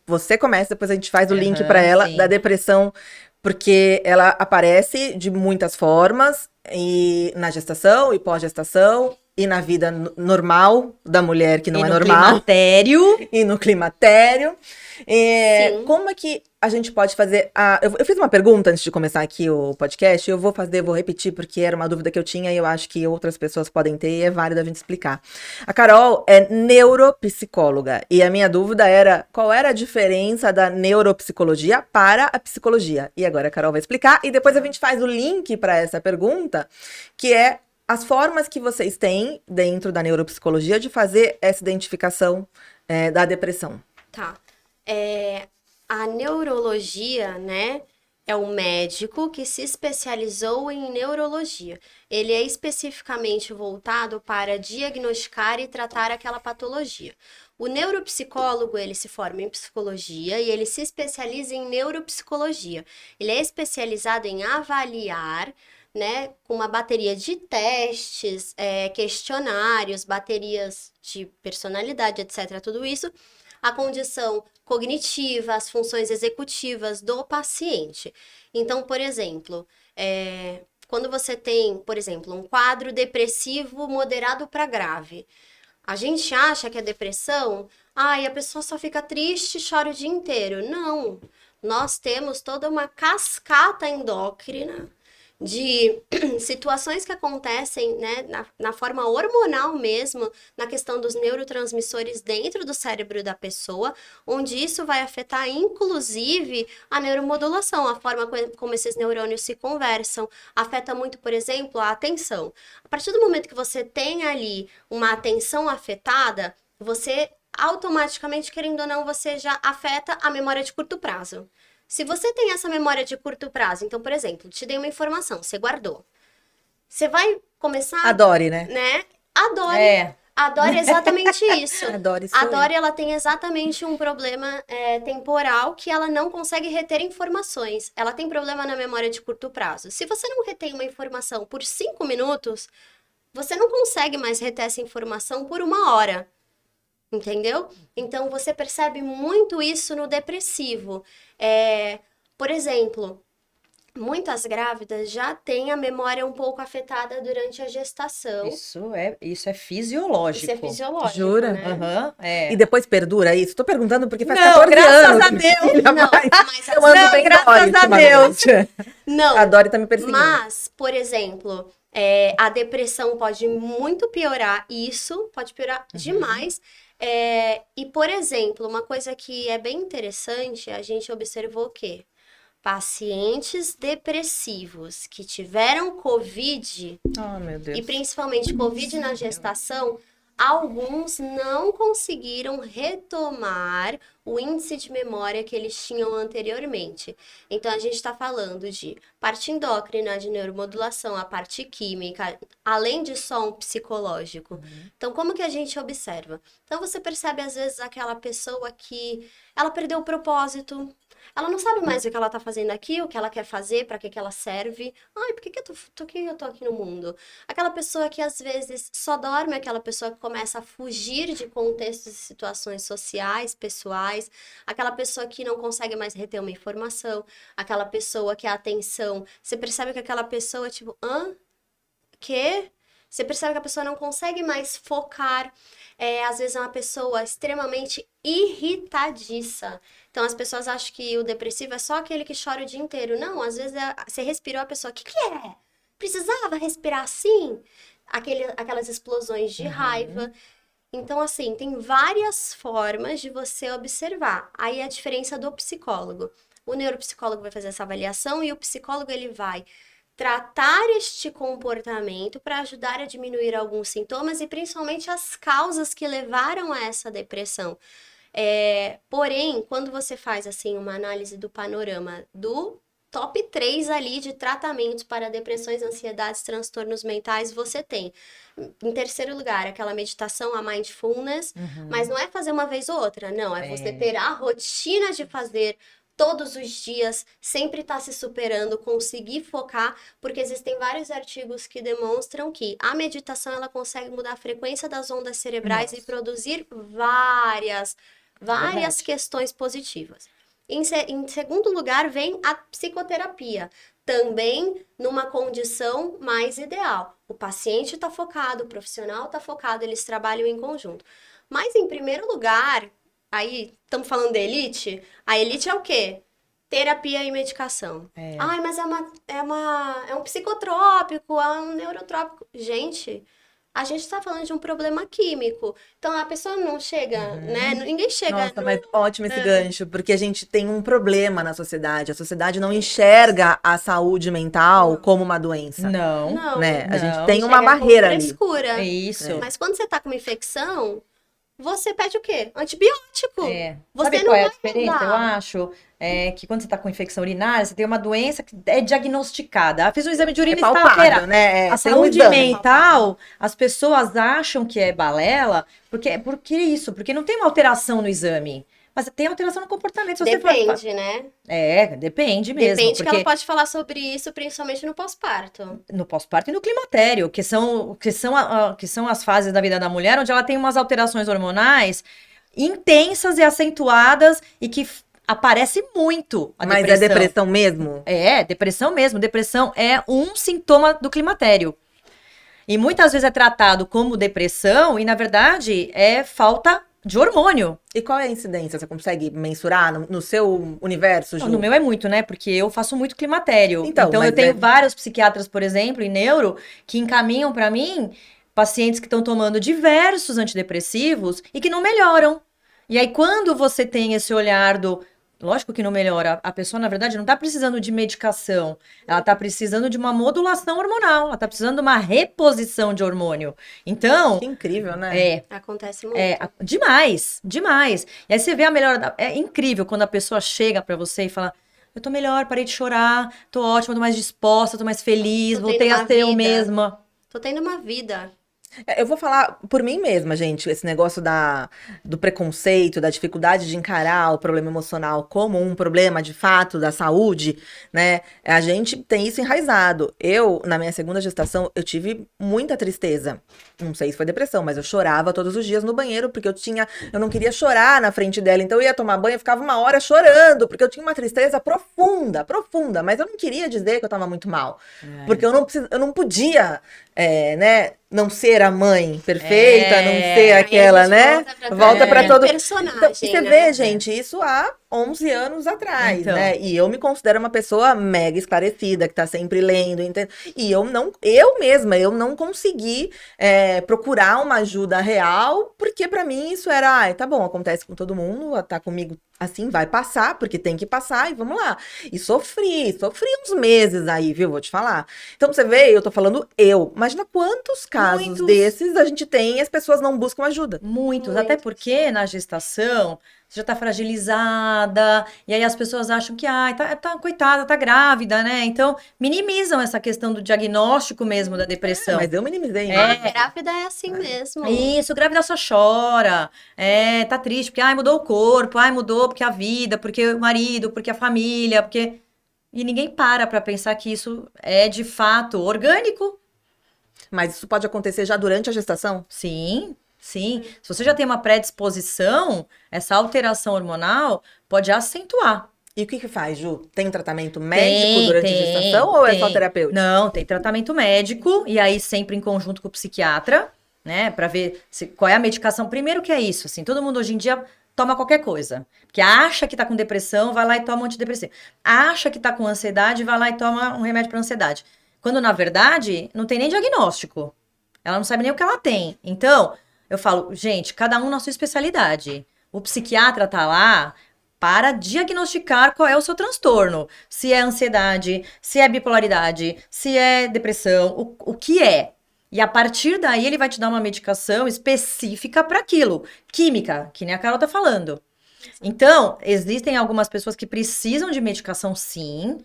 Speaker 1: você começa, depois a gente faz o link pra ela
Speaker 3: sim.
Speaker 1: da depressão, porque ela aparece de muitas formas e na gestação e pós-gestação e na vida normal da mulher que não é normal.
Speaker 3: Climatério.
Speaker 1: E no climatério.
Speaker 2: Sim.
Speaker 1: Como é que a gente pode fazer eu fiz uma pergunta antes de começar aqui o podcast, eu vou repetir porque era uma dúvida que eu tinha e eu acho que outras pessoas podem ter e é válido a gente explicar. A Carol é neuropsicóloga e a minha dúvida era qual era a diferença da neuropsicologia para a psicologia. E agora a Carol vai explicar e depois a gente faz o link para essa pergunta, que é as formas que vocês têm dentro da neuropsicologia de fazer essa identificação da depressão.
Speaker 2: Tá. A neurologia, né, é um médico que se especializou em neurologia. Ele é especificamente voltado para diagnosticar e tratar aquela patologia. O neuropsicólogo, ele se forma em psicologia e ele se especializa em neuropsicologia. Ele é especializado em avaliar, né, com uma bateria de testes, questionários, baterias de personalidade, etc., tudo isso, a condição cognitiva, as funções executivas do paciente. Então, por exemplo, quando você tem, por exemplo, um quadro depressivo moderado para grave, a gente acha que a depressão, a pessoa só fica triste e chora o dia inteiro. Não, nós temos toda uma cascata endócrina de situações que acontecem, né, na forma hormonal mesmo, na questão dos neurotransmissores dentro do cérebro da pessoa, onde isso vai afetar, inclusive, a neuromodulação, a forma como esses neurônios se conversam. Afeta muito, por exemplo, a atenção. A partir do momento que você tem ali uma atenção afetada, você automaticamente, querendo ou não, você já afeta a memória de curto prazo. Se você tem essa memória de curto prazo, então, por exemplo, te dei uma informação, você guardou. Você vai começar...
Speaker 1: Adore, né?
Speaker 2: Adore. Adore é exatamente isso.
Speaker 1: Adore
Speaker 2: A Dori, ela tem exatamente um problema temporal que ela não consegue reter informações. Ela tem problema na memória de curto prazo. Se você não retém uma informação por 5 minutos, você não consegue mais reter essa informação por 1 hora. Entendeu? Então, você percebe muito isso no depressivo. Por exemplo, muitas grávidas já têm a memória um pouco afetada durante a gestação.
Speaker 3: Isso é fisiológico.
Speaker 2: Isso é fisiológico,
Speaker 1: Jura?
Speaker 2: né?
Speaker 3: Aham,
Speaker 1: E depois perdura isso? Tô perguntando porque faz
Speaker 3: Não,
Speaker 1: 14
Speaker 3: graças
Speaker 1: anos.
Speaker 3: a Deus.
Speaker 1: Filha,
Speaker 2: Não, mas
Speaker 1: eu ando bem
Speaker 3: graças
Speaker 1: Dori
Speaker 3: a Deus.
Speaker 1: ultimamente.
Speaker 2: Não,
Speaker 1: A Dori tá me perseguindo.
Speaker 2: mas, por exemplo, a depressão pode muito piorar isso, pode piorar demais. E, por exemplo, uma coisa que é bem interessante, a gente observou que pacientes depressivos que tiveram Covid,
Speaker 1: Oh, meu Deus.
Speaker 2: e principalmente Covid na gestação, alguns não conseguiram retomar o índice de memória que eles tinham anteriormente. Então, a gente está falando de parte endócrina, de neuromodulação, a parte química, além de só um psicológico. Então, como que a gente observa? Então, você percebe, às vezes, aquela pessoa que ela perdeu o propósito, ela não sabe mais o que ela tá fazendo aqui, o que ela quer fazer, para que ela serve. Ai, por que eu tô aqui no mundo? Aquela pessoa que às vezes só dorme, aquela pessoa que começa a fugir de contextos e situações sociais, pessoais, aquela pessoa que não consegue mais reter uma informação, aquela pessoa que a atenção, você percebe que aquela pessoa, tipo, quê? Você percebe que a pessoa não consegue mais focar. Às vezes é uma pessoa extremamente irritadiça. Então, as pessoas acham que o depressivo é só aquele que chora o dia inteiro. Não, às vezes você respirou, a pessoa, o que é? Precisava respirar assim? Aquelas explosões de raiva. Então, assim, tem várias formas de você observar. Aí a diferença do psicólogo. O neuropsicólogo vai fazer essa avaliação e o psicólogo ele vai tratar este comportamento para ajudar a diminuir alguns sintomas e principalmente as causas que levaram a essa depressão. Porém, quando você faz assim uma análise do panorama do top 3 ali de tratamentos para depressões, ansiedades, transtornos mentais, você tem. Em terceiro lugar, aquela meditação, a mindfulness, mas não é fazer uma vez ou outra, não, é você ter a rotina de fazer todos os dias, sempre estar se superando, conseguir focar, porque existem vários artigos que demonstram que a meditação ela consegue mudar a frequência das ondas cerebrais e produzir várias questões positivas. Em segundo lugar, vem a psicoterapia, também numa condição mais ideal. O paciente está focado, o profissional está focado, eles trabalham em conjunto. Mas, em primeiro lugar, aí estamos falando da elite, a elite é o quê? Terapia e medicação. Ai, mas é um psicotrópico, é um neurotrópico. Gente, a gente está falando de um problema químico. Então, a pessoa não chega, né? Ninguém chega...
Speaker 1: Nossa, mas ótimo esse gancho, porque a gente tem um problema na sociedade. A sociedade não enxerga a saúde mental como uma doença.
Speaker 3: Não.
Speaker 1: Né? A gente
Speaker 3: não.
Speaker 1: tem uma
Speaker 2: Chega com
Speaker 1: barreira ali.
Speaker 2: frescura.
Speaker 3: É isso.
Speaker 2: Mas quando você tá com uma infecção, você pede o quê? Antibiótico. Você
Speaker 3: Sabe
Speaker 2: não
Speaker 3: qual é a
Speaker 2: vai
Speaker 3: diferença?
Speaker 2: mudar.
Speaker 3: Eu acho que quando você está com infecção urinária, você tem uma doença que é diagnosticada. Fiz um exame de urina e está
Speaker 1: palpável,
Speaker 3: alterado.
Speaker 1: né?
Speaker 3: A
Speaker 1: Tem um
Speaker 3: saúde
Speaker 1: exame.
Speaker 3: mental, as pessoas acham que é balela, porque Porque não tem uma alteração no exame. Mas tem alteração no comportamento. Se você for-
Speaker 2: Depende, né?
Speaker 3: Depende mesmo.
Speaker 2: Depende que
Speaker 3: porque
Speaker 2: ela pode falar sobre isso, principalmente no pós-parto.
Speaker 3: no pós-parto e no climatério, que são as fases da vida da mulher, onde ela tem umas alterações hormonais intensas e acentuadas e que aparece muito a
Speaker 1: Mas
Speaker 3: depressão.
Speaker 1: é depressão mesmo?
Speaker 3: Depressão mesmo. Depressão é um sintoma do climatério. E muitas vezes é tratado como depressão e, na verdade, é falta de hormônio.
Speaker 1: E qual é a incidência? Você consegue mensurar no seu universo, Ju?
Speaker 3: No meu é muito, né? Porque eu faço muito climatério.
Speaker 1: Então,
Speaker 3: Então
Speaker 1: mas
Speaker 3: eu tenho
Speaker 1: é-
Speaker 3: vários psiquiatras, por exemplo, em neuro, que encaminham pra mim pacientes que estão tomando diversos antidepressivos e que não melhoram. E aí, quando você tem esse olhar do. Lógico que não melhora. A pessoa, na verdade, não tá precisando de medicação. Ela tá precisando de uma modulação hormonal. Ela tá precisando de uma reposição de hormônio. Então,
Speaker 1: Que incrível, né?
Speaker 2: Acontece muito.
Speaker 3: demais, demais. E aí você vê a melhora. É incrível quando a pessoa chega pra você e fala: eu tô melhor, parei de chorar, tô ótima, tô mais disposta, tô mais feliz,
Speaker 2: Tô
Speaker 3: voltei
Speaker 2: tendo
Speaker 3: a
Speaker 2: uma
Speaker 3: ser eu
Speaker 2: vida."
Speaker 3: mesma.
Speaker 2: Tô tendo uma vida.
Speaker 1: Eu vou falar por mim mesma, gente. Esse negócio do preconceito, da dificuldade de encarar o problema emocional como um problema de fato da saúde, né? A gente tem isso enraizado. Eu, na minha segunda gestação, eu tive muita tristeza. Não sei se foi depressão, mas eu chorava todos os dias no banheiro porque eu não queria chorar na frente dela. Então eu ia tomar banho e ficava uma hora chorando, porque eu tinha uma tristeza profunda, profunda. Mas eu não queria dizer que eu tava muito mal. Porque eu não podia, né? Não ser a mãe perfeita, não ser
Speaker 2: Aí a
Speaker 1: aquela,
Speaker 2: gente
Speaker 1: né?
Speaker 2: volta
Speaker 1: Volta pra todo.
Speaker 2: personagem,
Speaker 1: Então, você
Speaker 2: né?
Speaker 1: vê, gente, isso há 11 anos atrás,
Speaker 3: Então.
Speaker 1: né? E eu me considero uma pessoa mega esclarecida, que tá sempre lendo, e eu mesma, eu não consegui procurar uma ajuda real, porque pra mim isso era, tá bom, acontece com todo mundo, tá comigo assim, vai passar, porque tem que passar, e vamos lá. E sofri uns meses aí, viu? Vou te falar. Então, você vê, eu tô falando imagina quantos casos
Speaker 3: Muitos.
Speaker 1: desses a gente tem e as pessoas não buscam ajuda.
Speaker 3: Muitos, até porque na gestação você já tá fragilizada, e aí as pessoas acham que, coitada, tá grávida, né? Então, minimizam essa questão do diagnóstico mesmo da depressão.
Speaker 1: Mas eu minimizei,
Speaker 2: A
Speaker 1: né?
Speaker 2: grávida é assim mesmo.
Speaker 3: Isso, grávida só chora, tá triste, porque, mudou o corpo, mudou porque a vida, porque o marido, porque a família, porque... E ninguém pra pensar que isso é, de fato, orgânico.
Speaker 1: Mas isso pode acontecer já durante a gestação?
Speaker 3: Sim. Se você já tem uma predisposição, essa alteração hormonal pode acentuar.
Speaker 1: E o que faz, Ju? Tem tratamento médico durante a gestação ou é só terapêutico?
Speaker 3: Não, tem tratamento médico, e aí sempre em conjunto com o psiquiatra, né, pra ver qual é a medicação. Primeiro que é isso, assim, todo mundo hoje em dia toma qualquer coisa. Porque acha que tá com depressão, vai lá e toma um antidepressivo. Acha que tá com ansiedade, vai lá e toma um remédio pra ansiedade. Quando, na verdade, não tem nem diagnóstico. Ela não sabe nem o que ela tem. Então, eu falo, gente, cada um na sua especialidade. O psiquiatra tá lá para diagnosticar qual é o seu transtorno. Se é ansiedade, se é bipolaridade, se é depressão, o que é. E a partir daí ele vai te dar uma medicação específica para aquilo. Química, que nem a Carol tá falando. Então, existem algumas pessoas que precisam de medicação, sim,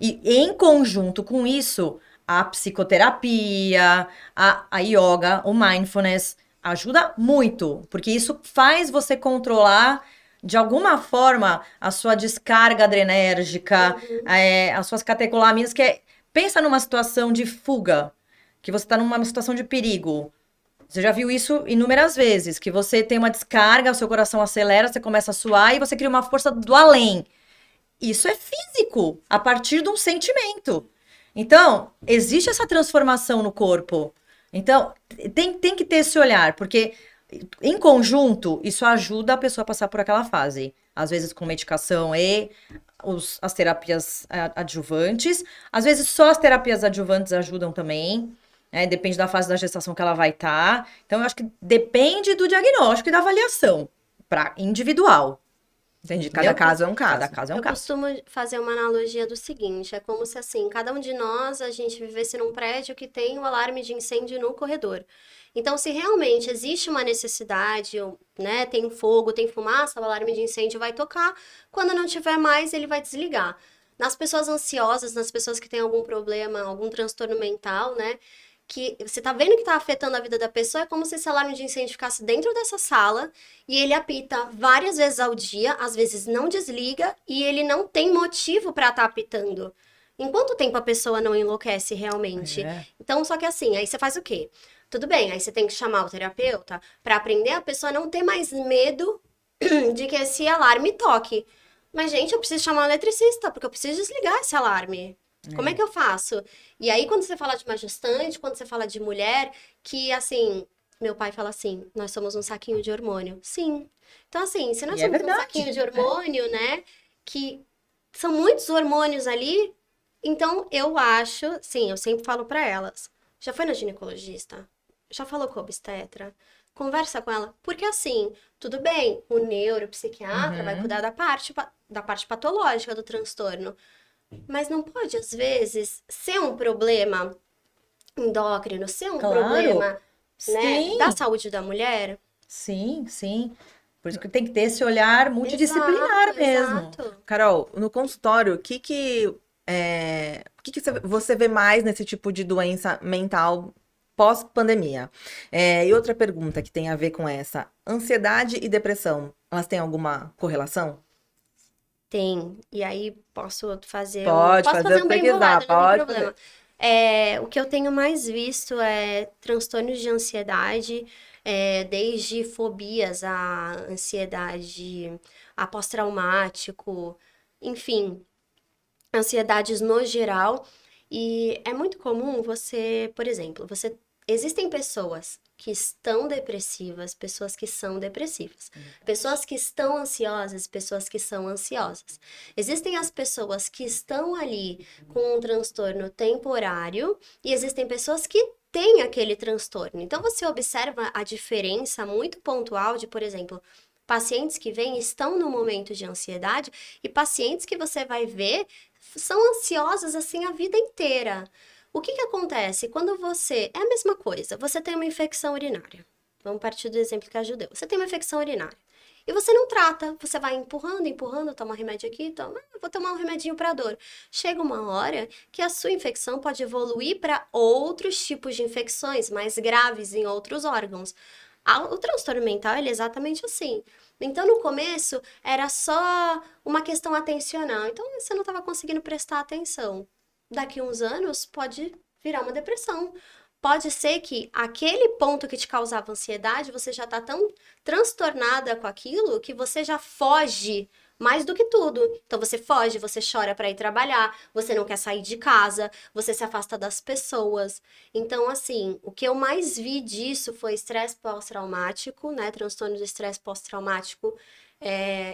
Speaker 3: e em conjunto com isso, a psicoterapia, a yoga, o mindfulness ajuda muito, porque isso faz você controlar de alguma forma a sua descarga adrenérgica, as suas catecolaminas, pensa numa situação de fuga, que você está numa situação de perigo. Você já viu isso inúmeras vezes, que você tem uma descarga, o seu coração acelera, você começa a suar e você cria uma força do além. Isso é físico, a partir de um sentimento. Então, existe essa transformação no corpo. Então, tem que ter esse olhar, porque em conjunto, isso ajuda a pessoa a passar por aquela fase. Às vezes com medicação e as terapias adjuvantes. Às vezes só as terapias adjuvantes ajudam também. Depende da fase da gestação que ela vai estar. Então, eu acho que depende do diagnóstico e da avaliação individual.
Speaker 1: Entendi. Cada caso é um caso.
Speaker 3: Cada caso é um
Speaker 2: Eu
Speaker 3: caso.
Speaker 2: costumo fazer uma analogia do seguinte, é como se assim, cada um de nós, a gente vivesse num prédio que tem um alarme de incêndio no corredor. Então, se realmente existe uma necessidade, né, tem fogo, tem fumaça, o alarme de incêndio vai tocar, quando não tiver mais, ele vai desligar. Nas pessoas ansiosas, nas pessoas que têm algum problema, algum transtorno mental, né, que você tá vendo que tá afetando a vida da pessoa, é como se esse alarme de incêndio ficasse dentro dessa sala e ele apita várias vezes ao dia, às vezes não desliga e ele não tem motivo para estar apitando. Em quanto tempo a pessoa não enlouquece realmente? Então, só que assim, aí você faz o quê? Tudo bem, aí você tem que chamar o terapeuta para aprender a pessoa a não ter mais medo de que esse alarme toque. Mas, gente, eu preciso chamar um eletricista, porque eu preciso desligar esse alarme. Como é que eu faço? E aí, quando você fala de uma gestante, quando você fala de mulher, que assim, meu pai fala assim, nós somos um saquinho de hormônio. Sim. Então, assim, se nós somos um saquinho de hormônio, né, que são muitos hormônios ali, então eu acho, sim, eu sempre falo pra elas, já foi na ginecologista? Já falou com a obstetra? Conversa com ela. Porque assim, tudo bem, o neuropsiquiatra vai cuidar da parte patológica do transtorno. Mas não pode, às vezes, ser um problema endócrino, ser um problema, né, da saúde da mulher?
Speaker 3: Sim, sim. Por isso que tem que ter esse olhar multidisciplinar mesmo.
Speaker 2: Exato.
Speaker 1: Carol, no consultório, o que você vê mais nesse tipo de doença mental pós-pandemia? E outra pergunta que tem a ver com essa, ansiedade e depressão, elas têm alguma correlação?
Speaker 2: Tem. E aí posso fazer
Speaker 1: Pode
Speaker 2: posso
Speaker 1: fazer
Speaker 2: fazer
Speaker 1: o
Speaker 2: um
Speaker 1: que
Speaker 2: bem
Speaker 1: quiser,
Speaker 2: bolado, não tem
Speaker 1: pode
Speaker 2: problema. O que eu tenho mais visto é transtornos de ansiedade, desde fobias a ansiedade, a pós-traumático, enfim, ansiedades no geral. E é muito comum você, por exemplo, existem pessoas que estão depressivas, pessoas que são depressivas, pessoas que estão ansiosas, pessoas que são ansiosas. Existem as pessoas que estão ali com um transtorno temporário e existem pessoas que têm aquele transtorno. Então você observa a diferença muito pontual de, por exemplo, pacientes que vêm estão no momento de ansiedade e pacientes que você vai ver são ansiosas assim a vida inteira. O que acontece quando você... É a mesma coisa, você tem uma infecção urinária. Vamos partir do exemplo que a Ju deu. Você tem uma infecção urinária. E você não trata, você vai empurrando, toma um remédio aqui, vou tomar um remedinho para dor. Chega uma hora que a sua infecção pode evoluir para outros tipos de infecções mais graves em outros órgãos. O transtorno mental ele é exatamente assim. Então, no começo, era só uma questão atencional. Então, você não estava conseguindo prestar atenção. Daqui a uns anos, pode virar uma depressão. Pode ser que aquele ponto que te causava ansiedade, você já está tão transtornada com aquilo que você já foge mais do que tudo. Então você foge, você chora para ir trabalhar, você não quer sair de casa, você se afasta das pessoas. Então, assim, o que eu mais vi disso foi estresse pós-traumático, né? Transtorno de estresse pós-traumático.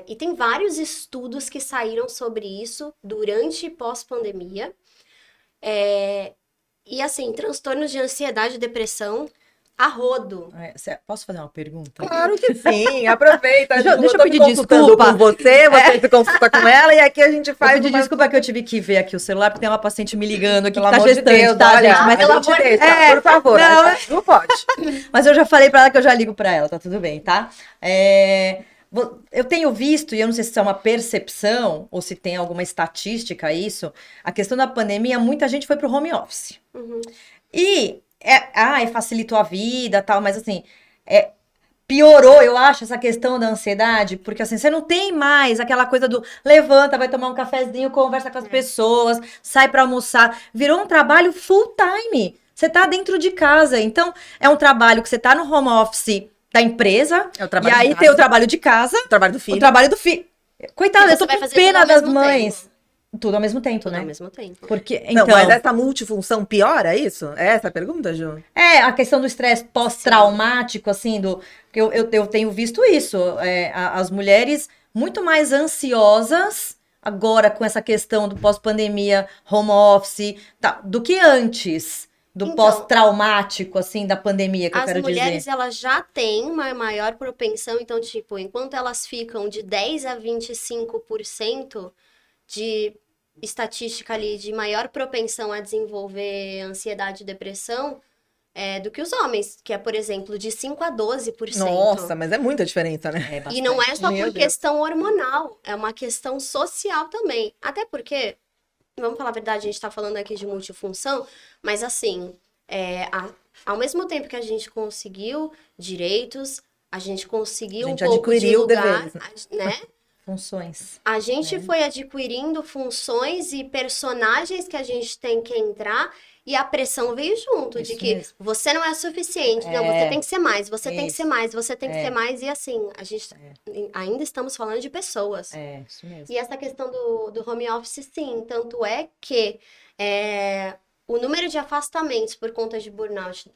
Speaker 2: E tem vários estudos que saíram sobre isso durante e pós-pandemia. E assim, transtornos de ansiedade e depressão a rodo.
Speaker 3: Posso fazer uma pergunta?
Speaker 1: Claro que sim, aproveita.
Speaker 3: Deixa eu
Speaker 1: tô
Speaker 3: pedir
Speaker 1: me consultando
Speaker 3: desculpa.
Speaker 1: com você se consulta com ela e aqui a gente
Speaker 3: Eu
Speaker 1: faz
Speaker 3: pedi desculpa que eu tive que ver aqui o celular, porque tem uma paciente me ligando aqui
Speaker 1: Pelo
Speaker 3: que tá
Speaker 1: amor de
Speaker 3: gestante,
Speaker 1: Deus,
Speaker 3: tá,
Speaker 1: olha,
Speaker 3: gente? Mas,
Speaker 1: a gente deixa, por favor.
Speaker 3: Não,
Speaker 1: Não pode.
Speaker 3: mas eu já falei pra ela que eu já ligo pra ela, tá tudo bem, tá? Eu tenho visto, e eu não sei se isso é uma percepção ou se tem alguma estatística isso, a questão da pandemia, muita gente foi pro home office.
Speaker 2: Uhum.
Speaker 3: E facilitou a vida, tal, mas assim, piorou, eu acho, essa questão da ansiedade, porque assim, você não tem mais aquela coisa do levanta, vai tomar um cafezinho, conversa com as pessoas, sai pra almoçar. Virou um trabalho full time. Você tá dentro de casa. Então, é um trabalho que você tá no home office da empresa,
Speaker 1: É o
Speaker 3: e
Speaker 1: trabalho de
Speaker 3: aí
Speaker 1: casa,
Speaker 3: tem o trabalho de casa,
Speaker 1: o trabalho do
Speaker 3: o
Speaker 1: filho.
Speaker 3: trabalho do filho. Coitada,
Speaker 2: E
Speaker 3: eu
Speaker 2: você
Speaker 3: tô
Speaker 2: vai
Speaker 3: com
Speaker 2: fazer
Speaker 3: pena
Speaker 2: tudo ao
Speaker 3: das
Speaker 2: mesmo
Speaker 3: mães.
Speaker 2: tempo.
Speaker 3: Tudo ao mesmo tempo,
Speaker 2: Tudo
Speaker 3: né?
Speaker 2: ao mesmo tempo.
Speaker 3: Porque,
Speaker 1: Não,
Speaker 3: então,
Speaker 1: mas essa multifunção piora isso? É essa a pergunta, Ju?
Speaker 3: a questão do estresse pós-traumático, assim, porque eu tenho visto isso, as mulheres muito mais ansiosas agora com essa questão do pós-pandemia, home office, do que antes do
Speaker 2: Então,
Speaker 3: pós-traumático, assim, da pandemia, que eu
Speaker 2: As
Speaker 3: quero
Speaker 2: mulheres,
Speaker 3: dizer.
Speaker 2: elas já têm uma maior propensão, então, tipo, enquanto elas ficam de 10 a 25% de estatística ali de maior propensão a desenvolver ansiedade e depressão, do que os homens, que é, por exemplo, de 5 a 12%.
Speaker 1: Nossa, mas é muita diferença, né?
Speaker 2: E não é só
Speaker 1: Meu
Speaker 2: por
Speaker 1: Deus.
Speaker 2: questão hormonal, é uma questão social também. Até porque, vamos falar a verdade, a gente tá falando aqui de multifunção, mas assim, ao mesmo tempo que a gente conseguiu direitos, a gente conseguiu
Speaker 1: A gente
Speaker 2: um pouco de
Speaker 1: adquiriu
Speaker 2: lugar,
Speaker 1: deveres,
Speaker 2: né?
Speaker 3: Funções.
Speaker 2: A gente foi adquirindo funções e personagens que a gente tem que entrar e a pressão veio junto, de
Speaker 3: Isso
Speaker 2: que
Speaker 3: mesmo.
Speaker 2: você não é suficiente, não, você tem que ser mais, você tem que ser
Speaker 3: Isso.
Speaker 2: mais, você tem que ser mais, e assim, a gente ainda estamos falando de pessoas.
Speaker 3: Isso mesmo.
Speaker 2: E essa questão do home office, sim, tanto é que o número de afastamentos por conta de burnout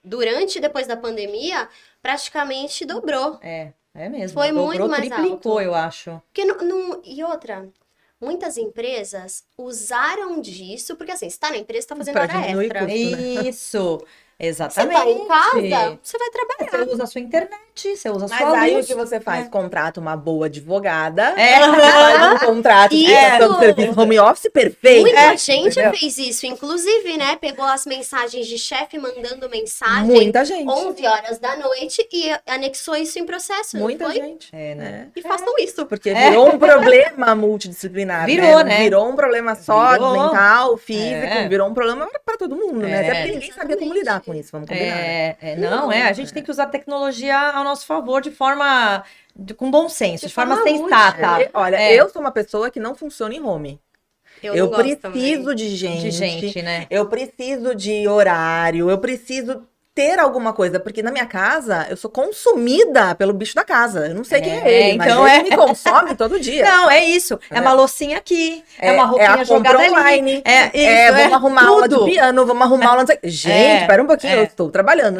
Speaker 2: durante e depois da pandemia praticamente dobrou.
Speaker 3: É mesmo.
Speaker 2: Foi muito
Speaker 3: Dobrou,
Speaker 2: mais
Speaker 3: triplicou,
Speaker 2: alto.
Speaker 3: eu acho.
Speaker 2: Porque e outra, muitas empresas usaram disso, porque assim, você tá na empresa, você tá fazendo
Speaker 1: Pra
Speaker 2: hora
Speaker 1: diminuir
Speaker 2: extra.
Speaker 1: custo, né?
Speaker 3: Isso,
Speaker 2: Você
Speaker 3: exatamente.
Speaker 2: tá em casa, você vai trabalhar.
Speaker 3: Você usa a sua internet, você usa a
Speaker 1: Mas
Speaker 3: sua
Speaker 1: aí
Speaker 3: luz.
Speaker 1: o que você faz? Contrata uma boa advogada,
Speaker 3: É.
Speaker 1: faz um contrato de
Speaker 2: Isso.
Speaker 1: prestação de serviço home office perfeito.
Speaker 2: Muita gente
Speaker 1: entendeu?
Speaker 2: fez isso, inclusive, né? Pegou as mensagens de chefe mandando mensagem
Speaker 1: Muita gente.
Speaker 2: 11 horas da noite e anexou isso em processo. não
Speaker 1: Muita
Speaker 2: foi?
Speaker 1: gente.
Speaker 3: Né?
Speaker 2: E façam isso.
Speaker 1: Porque virou um problema multidisciplinar.
Speaker 3: Virou,
Speaker 1: Não
Speaker 3: né?
Speaker 1: Virou um problema só
Speaker 3: Virou.
Speaker 1: mental, físico,
Speaker 3: É.
Speaker 1: virou um problema pra todo mundo, né? Até porque ninguém sabia como
Speaker 2: Exatamente.
Speaker 1: lidar com isso, vamos combinar. Né?
Speaker 3: A gente tem que usar a tecnologia ao nosso favor de forma com bom senso, de forma
Speaker 2: forma
Speaker 3: sensata.
Speaker 2: útil.
Speaker 1: Olha, eu sou uma pessoa que não funciona em home.
Speaker 2: Eu
Speaker 1: Eu
Speaker 2: não gosto
Speaker 1: preciso
Speaker 2: também.
Speaker 1: de gente.
Speaker 3: De gente, né?
Speaker 1: Eu preciso de horário, eu preciso ter alguma coisa, porque na minha casa eu sou consumida pelo bicho da casa. Eu não sei quem é ele,
Speaker 3: então
Speaker 1: mas ele me consome todo dia.
Speaker 3: Não, é isso. É uma loucinha aqui, é uma
Speaker 1: a
Speaker 3: roupinha
Speaker 1: compra
Speaker 3: jogada ali.
Speaker 1: online.
Speaker 3: Isso,
Speaker 1: Vamos arrumar aula de
Speaker 3: tudo.
Speaker 1: piano, vamos arrumar aula. Gente, pera um pouquinho, eu estou trabalhando,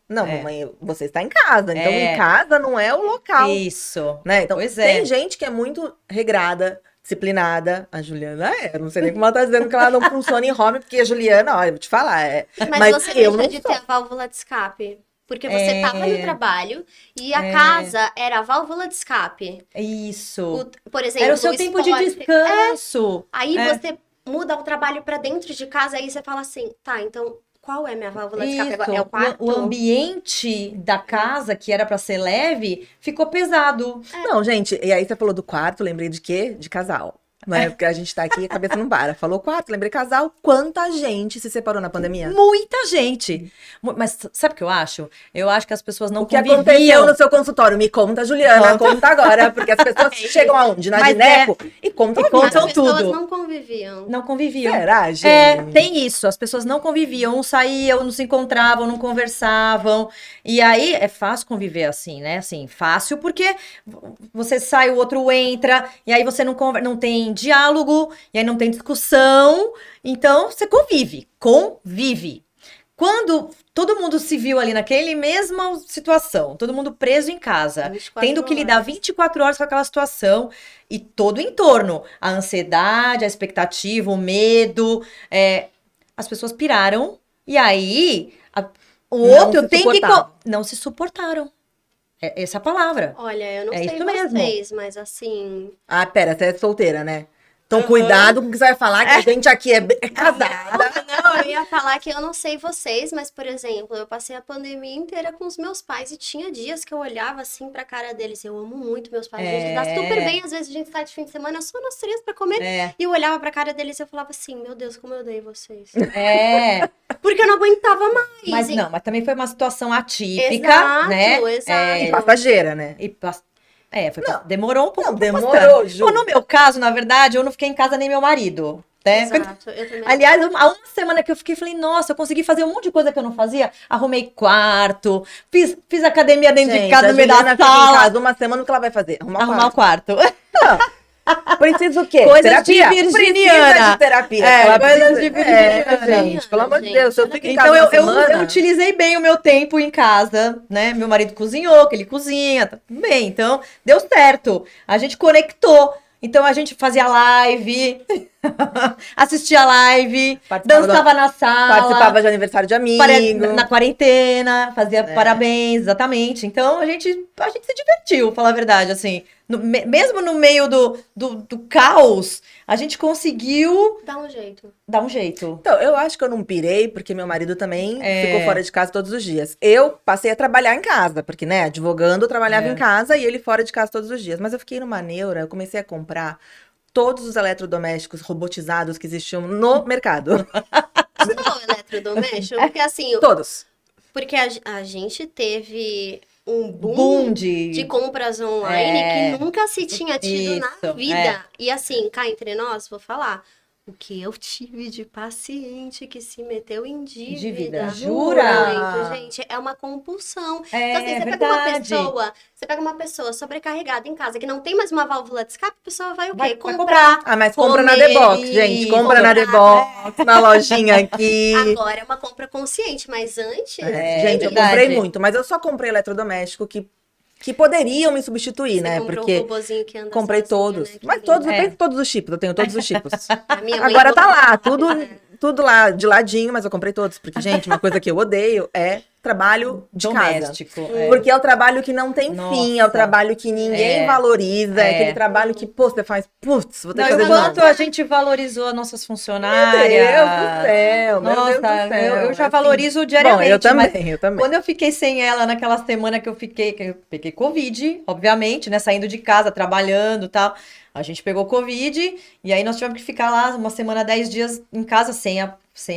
Speaker 1: Não,
Speaker 3: É.
Speaker 1: mamãe, você está em casa. Então, em casa não é o local.
Speaker 3: Isso.
Speaker 1: Né? Então,
Speaker 3: Pois é.
Speaker 1: tem gente que é muito regrada, disciplinada. A Juliana eu não sei nem como ela tá dizendo que ela não funciona em home, porque a Juliana, olha, eu vou te falar,
Speaker 2: Mas você
Speaker 1: eu
Speaker 2: deixa
Speaker 1: não
Speaker 2: de
Speaker 1: sou.
Speaker 2: ter a válvula de escape. Porque você tava no trabalho e a casa era a válvula de escape.
Speaker 3: Isso.
Speaker 2: Por exemplo,
Speaker 3: Era o seu tempo de
Speaker 2: esporte.
Speaker 3: descanso.
Speaker 2: Aí você muda o trabalho pra dentro de casa, aí você fala assim, tá, então qual é minha válvula de escape agora? É o quarto?
Speaker 3: O ambiente da casa, que era pra ser leve, ficou pesado.
Speaker 1: Não, gente, e aí você falou do quarto, lembrei de quê? De casal. Né? Porque a gente tá aqui, a cabeça não para. Falou quarto, lembrei casal. Quanta gente se separou na pandemia?
Speaker 3: Muita gente. Mas sabe o que eu acho? Eu acho que as pessoas não
Speaker 1: O que
Speaker 3: conviviam.
Speaker 1: aconteceu no seu consultório? Me conta, Juliana, conta agora. Porque as pessoas chegam aonde? Na
Speaker 3: Mas
Speaker 1: Gineco e contam a vida.
Speaker 2: As pessoas
Speaker 3: tudo.
Speaker 2: não conviviam.
Speaker 3: Não conviviam.
Speaker 1: Será, gente?
Speaker 3: Tem isso, as pessoas não conviviam, não saíam, não se encontravam, não conversavam. E aí é fácil conviver assim, né? Assim, fácil porque você sai, o outro entra, e aí você não tem diálogo, e aí não tem discussão. Então você convive. Quando todo mundo se viu ali naquele mesma situação, todo mundo preso em casa,
Speaker 2: 24
Speaker 3: tendo que lidar 24 horas com aquela situação e todo o entorno, a ansiedade, a expectativa, o medo, as pessoas piraram e aí O
Speaker 1: Não
Speaker 3: outro
Speaker 1: se
Speaker 3: tem que...
Speaker 1: suportavam.
Speaker 3: Não se suportaram. Essa é a palavra.
Speaker 2: Olha, eu não
Speaker 3: É
Speaker 2: sei
Speaker 3: isso mesmo.
Speaker 2: vocês, mas assim...
Speaker 1: Ah, pera, você é solteira, né? Então, cuidado com o que você vai falar, que a gente aqui é casada.
Speaker 2: Não, eu ia falar que eu não sei vocês, mas, por exemplo, eu passei a pandemia inteira com os meus pais e tinha dias que eu olhava assim pra cara deles. Eu amo muito meus pais, a gente dá super bem. Às vezes a gente sai de fim de semana só nós três pra comer. E eu olhava pra cara deles e eu falava assim: meu Deus, como eu odeio vocês. Porque eu não aguentava mais.
Speaker 3: Mas também foi uma situação atípica,
Speaker 2: Exato,
Speaker 3: né?
Speaker 2: exato.
Speaker 1: E passageira, né?
Speaker 3: Demorou um pouco.
Speaker 1: Não, demorou, Ju.
Speaker 3: Bom, no meu caso, na verdade, eu não fiquei em casa nem meu marido. Né?
Speaker 2: Exato, eu também.
Speaker 3: Aliás, há uma semana que eu fiquei, falei, nossa, eu consegui fazer um monte de coisa que eu não fazia. Arrumei quarto, fiz academia dentro de casa, no meio da
Speaker 1: Juliana fica em
Speaker 3: sala.
Speaker 1: casa uma semana, o que ela vai fazer?
Speaker 3: Arrumar o quarto.
Speaker 1: Precisa o quê?
Speaker 3: Coisas
Speaker 1: Terapia?
Speaker 3: de virginiana.
Speaker 1: Precisa de terapia.
Speaker 3: Coisas de virginiana.
Speaker 1: Gente, pelo amor de Deus, se eu fico em casa
Speaker 3: Então,
Speaker 1: uma semana...
Speaker 3: eu utilizei bem o meu tempo em casa, né? Meu marido cozinhou, que ele cozinha, tá tudo bem. Então, deu certo. A gente conectou. Então, a gente fazia live, assistia live, dançava na sala.
Speaker 1: Participava de aniversário de amigo.
Speaker 3: Na quarentena, fazia parabéns, exatamente. Então, a gente se divertiu, falar a verdade, assim. Mesmo no meio do caos, a gente conseguiu... Dar um jeito.
Speaker 1: Então, eu acho que eu não pirei, porque meu marido também ficou fora de casa todos os dias. Eu passei a trabalhar em casa, porque, né, advogando, eu trabalhava em casa e ele fora de casa todos os dias. Mas eu fiquei numa neura, eu comecei a comprar todos os eletrodomésticos robotizados que existiam no mercado.
Speaker 2: Não, eletrodoméstico, porque assim...
Speaker 1: Todos.
Speaker 2: Porque a gente teve um boom de compras online que nunca se tinha tido na vida. E assim, cá entre nós, vou falar... O que eu tive de paciente que se meteu em dívida.
Speaker 3: Jura?
Speaker 2: Gente, é uma compulsão. Então, assim, você pega uma pessoa sobrecarregada em casa que não tem mais uma válvula de escape, a pessoa vai o quê?
Speaker 1: Comprar. Ah, mas compra na The Box, gente. Compra na The Box, na lojinha aqui.
Speaker 2: Agora é uma compra consciente, mas antes...
Speaker 1: Gente, eu comprei muito, mas eu só comprei eletrodoméstico que poderiam me substituir, né? Porque
Speaker 2: um robozinho que anda
Speaker 1: comprei
Speaker 2: sozinho,
Speaker 1: todos.
Speaker 2: né?
Speaker 1: Mas todos, eu tenho todos os chips, eu tenho todos os chips.
Speaker 2: A minha mãe
Speaker 1: Agora tá lá,
Speaker 2: comprou,
Speaker 1: tudo lá de ladinho, mas eu comprei todos. Porque, gente, uma coisa que eu odeio é trabalho de
Speaker 3: doméstico.
Speaker 1: Casa. Porque é o trabalho que não tem fim, é o trabalho que ninguém valoriza, é aquele trabalho que, pô, você faz, putz, vou ter que fazer de novo.
Speaker 3: Quanto a gente valorizou as nossas funcionárias.
Speaker 1: Meu Deus do céu, meu Deus do céu.
Speaker 3: Eu já valorizo diariamente.
Speaker 1: Bom, eu também.
Speaker 3: Quando eu fiquei sem ela naquela semana que eu peguei Covid, obviamente, né, saindo de casa, trabalhando e tal, a gente pegou Covid, e aí nós tivemos que ficar lá uma semana, 10 dias em casa sem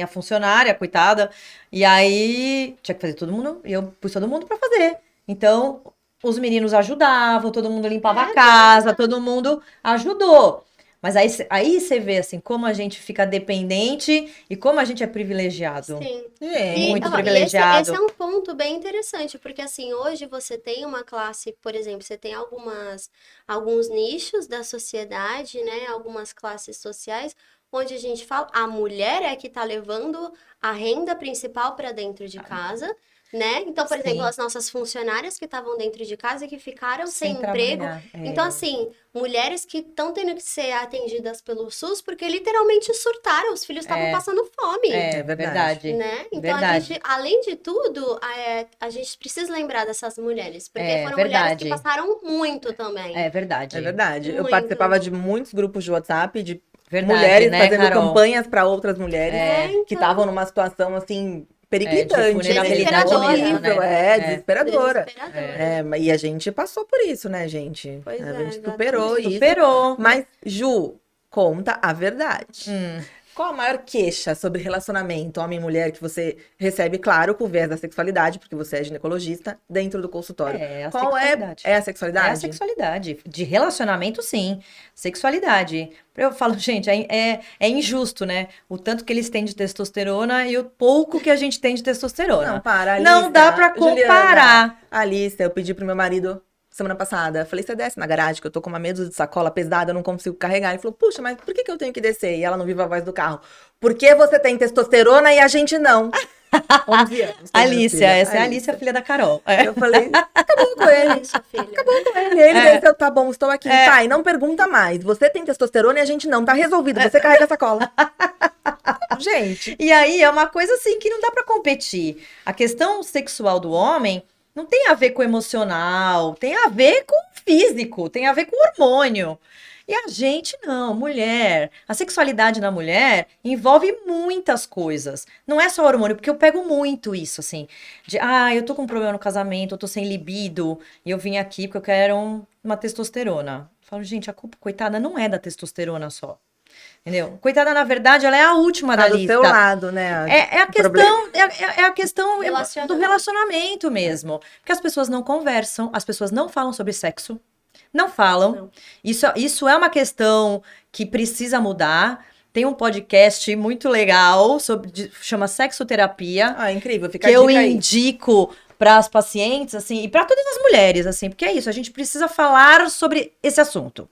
Speaker 3: a funcionária, coitada. E aí tinha que fazer todo mundo, e eu pus todo mundo pra fazer. Então, os meninos ajudavam, todo mundo limpava a casa, todo mundo ajudou. Mas aí você vê, assim, como a gente fica dependente e como a gente é privilegiado.
Speaker 2: Sim.
Speaker 3: Muito privilegiado.
Speaker 2: Esse é um ponto bem interessante, porque assim, hoje você tem uma classe, por exemplo, você tem alguns nichos da sociedade, né, algumas classes sociais, onde a gente fala, a mulher é que tá levando a renda principal para dentro de casa, né? Então, por exemplo, as nossas funcionárias que estavam dentro de casa e que ficaram sem emprego. Então, assim, mulheres que estão tendo que ser atendidas pelo SUS porque literalmente surtaram, os filhos estavam passando fome.
Speaker 1: É verdade.
Speaker 2: Né? Então, a gente, além de tudo, a gente precisa lembrar dessas mulheres, porque foram mulheres que passaram muito também.
Speaker 3: É verdade.
Speaker 1: É verdade.
Speaker 2: Muito.
Speaker 1: Eu participava de muitos grupos de WhatsApp de
Speaker 3: Verdade,
Speaker 1: mulheres
Speaker 3: né,
Speaker 1: fazendo
Speaker 3: Carol?
Speaker 1: campanhas para outras mulheres que
Speaker 2: então.
Speaker 1: estavam numa situação assim periclitante,
Speaker 2: vulnerabilidade
Speaker 1: horrível,
Speaker 2: mesmo, né?
Speaker 1: Desesperadora.
Speaker 2: Desesperadora.
Speaker 1: E a gente passou por isso, né, gente?
Speaker 2: Pois
Speaker 1: A
Speaker 2: é,
Speaker 1: gente
Speaker 2: exatamente.
Speaker 1: superou isso.
Speaker 3: Superou.
Speaker 1: Mas, Ju, conta a verdade. Qual a maior queixa sobre relacionamento homem e mulher que você recebe, claro, com o viés da sexualidade, porque você é ginecologista, dentro do consultório? Qual
Speaker 3: sexualidade.
Speaker 1: é a sexualidade?
Speaker 3: É a sexualidade. De relacionamento, sim. Sexualidade. Eu falo, gente, é injusto, né? O tanto que eles têm de testosterona e o pouco que a gente tem de testosterona.
Speaker 1: Não, para, Alicia.
Speaker 3: Não dá pra comparar.
Speaker 1: Juliana, Alicia, eu pedi pro meu marido semana passada. Falei, você desce na garagem, que eu tô com uma meia dúzia de sacola pesada, eu não consigo carregar. Ele falou, puxa, mas por que eu tenho que descer? E ela não vive a voz do carro. Porque você tem testosterona e a gente não. 11 anos.
Speaker 3: Alicia, essa é a Alicia, filha da Carol.
Speaker 1: Eu falei, acabou com ele. Acabou com ele. Ele desceu, tá bom, estou aqui. Pai, não pergunta mais. Você tem testosterona e a gente não. Tá resolvido, você carrega a sacola. gente.
Speaker 3: E aí é uma coisa assim que não dá pra competir. A questão sexual do homem não tem a ver com o emocional, tem a ver com o físico, tem a ver com o hormônio. E a gente não, mulher. A sexualidade na mulher envolve muitas coisas. Não é só hormônio, porque eu pego muito isso, assim. Eu tô com um problema no casamento, eu tô sem libido, e eu vim aqui porque eu quero uma testosterona. Eu falo, gente, a culpa, coitada, não é da testosterona só. Entendeu? Coitada, na verdade, ela é a última da
Speaker 1: Tá do
Speaker 3: lista.
Speaker 1: seu lado, né?
Speaker 3: É a questão, é a questão do
Speaker 2: Relacionamento.
Speaker 3: relacionamento mesmo. Porque as pessoas não conversam, as pessoas não falam sobre sexo. Não falam.
Speaker 2: Não.
Speaker 3: Isso é uma questão que precisa mudar. Tem um podcast muito legal chama Sexoterapia,
Speaker 1: Ah, incrível, fica
Speaker 3: que
Speaker 1: a
Speaker 3: eu
Speaker 1: dica aí.
Speaker 3: indico para as pacientes, assim, e para todas as mulheres, assim, porque é isso, a gente precisa falar sobre esse assunto.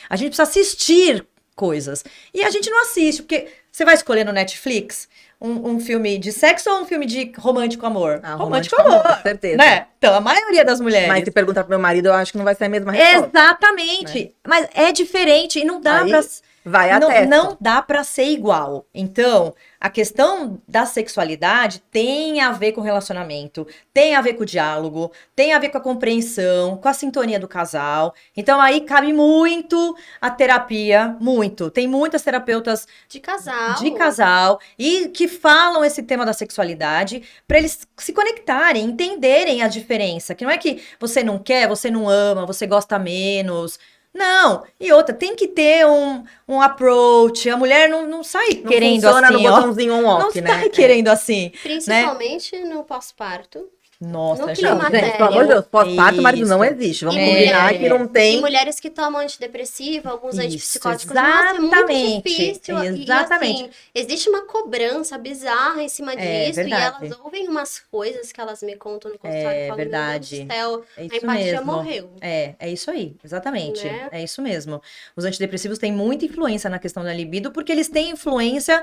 Speaker 3: A gente precisa assistir coisas. E a gente não assiste, porque você vai escolher no Netflix um filme de sexo ou um filme de romântico amor?
Speaker 1: Ah,
Speaker 3: Romântico amor,
Speaker 1: com certeza.
Speaker 3: né? Então, a maioria das mulheres.
Speaker 1: Mas se perguntar pro meu marido, eu acho que não vai ser a mesma resposta.
Speaker 3: Exatamente. Mas é diferente e não dá
Speaker 1: Aí
Speaker 3: pra.
Speaker 1: vai a testa.
Speaker 3: Não dá pra ser igual. Então, a questão da sexualidade tem a ver com relacionamento, tem a ver com o diálogo, tem a ver com a compreensão, com a sintonia do casal. Então, aí cabe muito a terapia, muito. Tem muitas terapeutas
Speaker 2: De casal.
Speaker 3: de casal e que falam esse tema da sexualidade para eles se conectarem, entenderem a diferença. Que não é que você não quer, você não ama, você gosta menos. Não. E outra, tem que ter um approach. A mulher não sai
Speaker 1: Não
Speaker 3: querendo
Speaker 1: funciona
Speaker 3: assim,
Speaker 1: no
Speaker 3: ó.
Speaker 1: botãozinho on-off,
Speaker 3: Não
Speaker 1: né?
Speaker 3: sai querendo assim.
Speaker 2: Principalmente no pós-parto.
Speaker 3: Nossa,
Speaker 2: No
Speaker 3: gente.
Speaker 2: clima
Speaker 1: Não, gente, pelo amor de Deus, pós-parto, marido não existe. Vamos
Speaker 2: É.
Speaker 1: combinar que não
Speaker 2: E
Speaker 1: tem.
Speaker 2: mulheres que tomam antidepressivo, alguns
Speaker 3: Isso,
Speaker 2: antipsicóticos, nossa, é muito
Speaker 3: exatamente,
Speaker 2: difícil.
Speaker 3: exatamente.
Speaker 2: E assim, existe uma cobrança bizarra em cima
Speaker 3: É,
Speaker 2: disso.
Speaker 3: verdade.
Speaker 2: E elas ouvem umas coisas que elas me contam no consultório.
Speaker 3: É,
Speaker 2: falam,
Speaker 3: verdade.
Speaker 2: Meu Deus do céu,
Speaker 3: É
Speaker 2: a
Speaker 3: isso
Speaker 2: empatia
Speaker 3: mesmo.
Speaker 2: morreu.
Speaker 3: É isso aí, exatamente.
Speaker 2: Né?
Speaker 3: É isso mesmo. Os antidepressivos têm muita influência na questão da libido, porque eles têm influência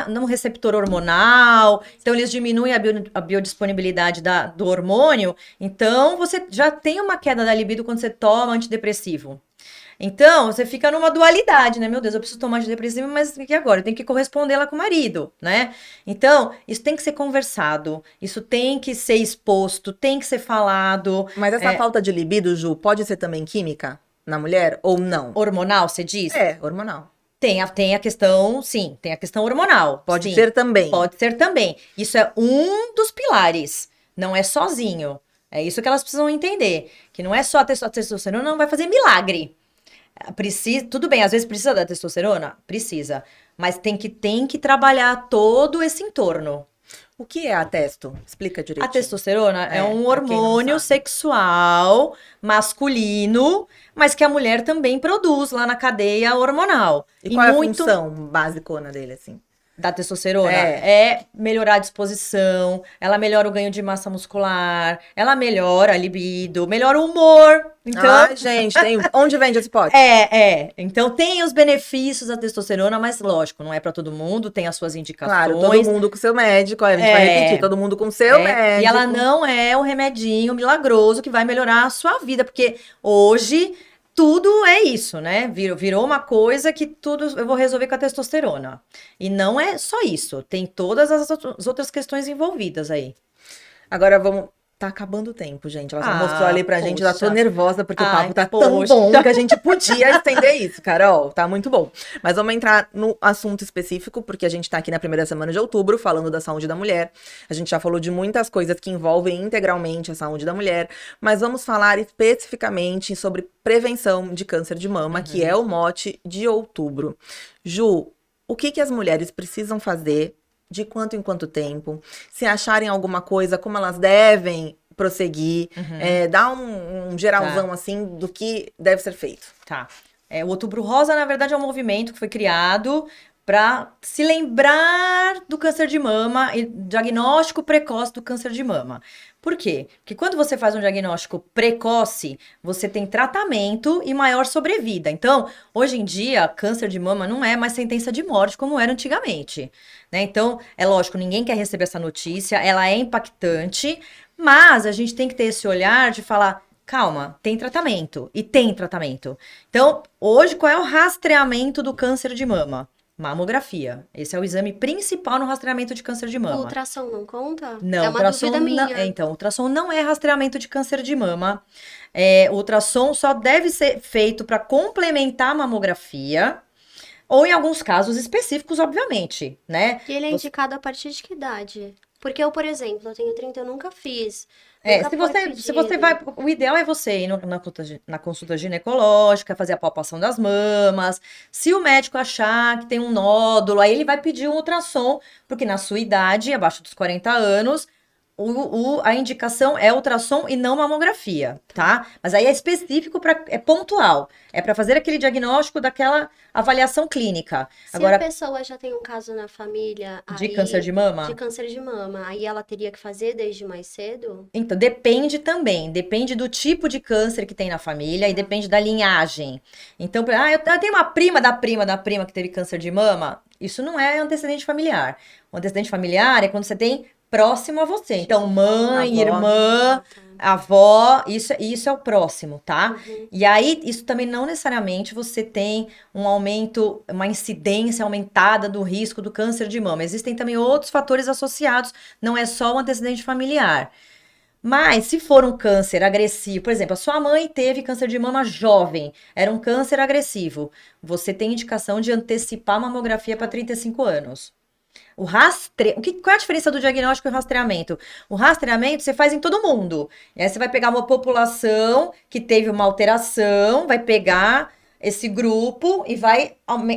Speaker 3: no receptor hormonal, então eles diminuem a biodisponibilidade do hormônio, então você já tem uma queda da libido quando você toma antidepressivo. Então, você fica numa dualidade, né? Meu Deus, eu preciso tomar antidepressivo, mas e agora? Eu tenho que corresponder lá com o marido, né? Então, isso tem que ser conversado, isso tem que ser exposto, tem que ser falado.
Speaker 1: Mas essa falta de libido, Ju, pode ser também química na mulher ou não?
Speaker 3: Hormonal, você diz?
Speaker 1: É, hormonal.
Speaker 3: Tem a questão, sim, tem a questão hormonal.
Speaker 1: Pode
Speaker 3: sim,
Speaker 1: ser também.
Speaker 3: Pode ser também. Isso é um dos pilares, não é sozinho. É isso que elas precisam entender, que não é só a testosterona, não vai fazer milagre. Tudo bem, às vezes precisa da testosterona? Precisa. Mas tem que trabalhar todo esse entorno.
Speaker 1: O que é a testo? Explica direitinho.
Speaker 3: A testosterona é um
Speaker 1: pra quem não
Speaker 3: hormônio
Speaker 1: sabe.
Speaker 3: sexual masculino, mas que a mulher também produz lá na cadeia hormonal.
Speaker 1: E qual é a função basicona dele, assim?
Speaker 3: Da testosterona é melhorar a disposição, ela melhora o ganho de massa muscular, ela melhora a libido, melhora o humor. Então,
Speaker 1: Ai, gente, onde vende esse pote?
Speaker 3: Então tem os benefícios da testosterona, mas lógico, não é pra todo mundo, tem as suas indicações.
Speaker 1: Claro, todo mundo com seu médico, a gente vai repetir, todo mundo com seu médico.
Speaker 3: E ela não é um remedinho milagroso que vai melhorar a sua vida, porque hoje tudo é isso, né? Virou uma coisa que tudo eu vou resolver com a testosterona. E não é só isso, tem todas as outras questões envolvidas aí.
Speaker 1: Agora vamos. Tá acabando o tempo, gente. Ela só mostrou ali pra gente, já tô
Speaker 3: poxa.
Speaker 1: nervosa porque o
Speaker 3: Ai,
Speaker 1: papo tá tão
Speaker 3: poxa.
Speaker 1: bom que a gente podia estender isso, Carol. Tá muito bom. Mas vamos entrar no assunto específico, porque a gente tá aqui na primeira semana de outubro, falando da saúde da mulher. A gente já falou de muitas coisas que envolvem integralmente a saúde da mulher, mas vamos falar especificamente sobre prevenção de câncer de mama, que é o mote de outubro. Ju, o que as mulheres precisam fazer? De quanto em quanto tempo, se acharem alguma coisa, como elas devem prosseguir, dá um geralzão assim do que deve ser feito.
Speaker 3: Tá. O Outubro Rosa, na verdade, é um movimento que foi criado para se lembrar do câncer de mama e diagnóstico precoce do câncer de mama. Por quê? Porque quando você faz um diagnóstico precoce, você tem tratamento e maior sobrevida. Então, hoje em dia, câncer de mama não é mais sentença de morte como era antigamente, né? Então, é lógico, ninguém quer receber essa notícia, ela é impactante, mas a gente tem que ter esse olhar de falar, calma, tem tratamento. E tem tratamento. Então, hoje, qual é o rastreamento do câncer de mama? Mamografia. Esse é o exame principal no rastreamento de câncer de
Speaker 2: O
Speaker 3: mama.
Speaker 2: ultrassom não conta?
Speaker 3: Não,
Speaker 2: É uma
Speaker 3: ultrassom
Speaker 2: dúvida minha.
Speaker 3: então, ultrassom não é rastreamento de câncer de mama. O ultrassom só deve ser feito para complementar a mamografia, ou em alguns casos específicos, obviamente, né?
Speaker 2: E ele é
Speaker 3: Você-
Speaker 2: indicado a partir de que idade? Porque eu, por exemplo, eu tenho 30, eu nunca fiz.
Speaker 3: É,
Speaker 2: Nunca
Speaker 3: se
Speaker 2: foi
Speaker 3: você
Speaker 2: pedido.
Speaker 3: vai, o ideal é você ir na consulta ginecológica, fazer a palpação das mamas. Se o médico achar que tem um nódulo, aí ele vai pedir um ultrassom, porque na sua idade, abaixo dos 40 anos, a indicação é ultrassom e não mamografia, tá? Mas aí é específico, é pontual. É para fazer aquele diagnóstico daquela avaliação clínica.
Speaker 2: Se
Speaker 3: Agora,
Speaker 2: a pessoa já tem um caso na família
Speaker 3: de
Speaker 2: aí,
Speaker 3: câncer de mama?
Speaker 2: de câncer de mama, aí ela teria que fazer desde mais cedo?
Speaker 3: Então, depende também. Depende do tipo de câncer que tem na família e depende da linhagem. Então, eu tenho uma prima da prima da prima que teve câncer de mama. Isso não é antecedente familiar. O antecedente familiar é quando você tem próximo a você. Então, mãe,
Speaker 1: Avó.
Speaker 3: irmã, avó, isso é o próximo, tá?
Speaker 2: Uhum.
Speaker 3: E aí, isso também não necessariamente você tem um aumento, uma incidência aumentada do risco do câncer de mama. Existem também outros fatores associados, não é só o antecedente familiar. Mas se for um câncer agressivo, por exemplo, a sua mãe teve câncer de mama jovem, era um câncer agressivo, você tem indicação de antecipar a mamografia para 35 anos. Qual é a diferença do diagnóstico e o rastreamento? O rastreamento você faz em todo mundo. E aí você vai pegar uma população que teve uma alteração, vai pegar esse grupo e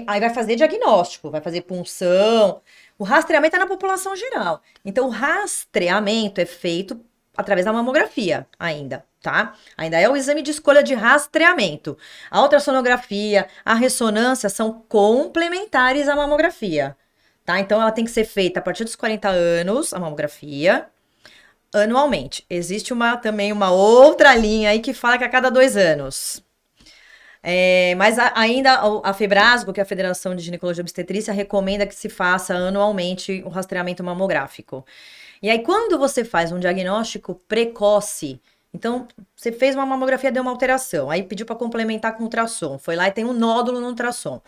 Speaker 3: aí vai fazer diagnóstico, vai fazer punção. O rastreamento é na população geral. Então, o rastreamento é feito através da mamografia ainda, tá? Ainda é o exame de escolha de rastreamento. A ultrassonografia, a ressonância são complementares à mamografia. Tá? Então, ela tem que ser feita a partir dos 40 anos, a mamografia, anualmente. Existe também uma outra linha aí que fala que a cada 2 anos. Mas ainda a Febrasgo, que é a Federação de Ginecologia e Obstetrícia, recomenda que se faça anualmente o rastreamento mamográfico. E aí, quando você faz um diagnóstico precoce, então, você fez uma mamografia, deu uma alteração, aí pediu para complementar com ultrassom, foi lá e tem um nódulo no ultrassom.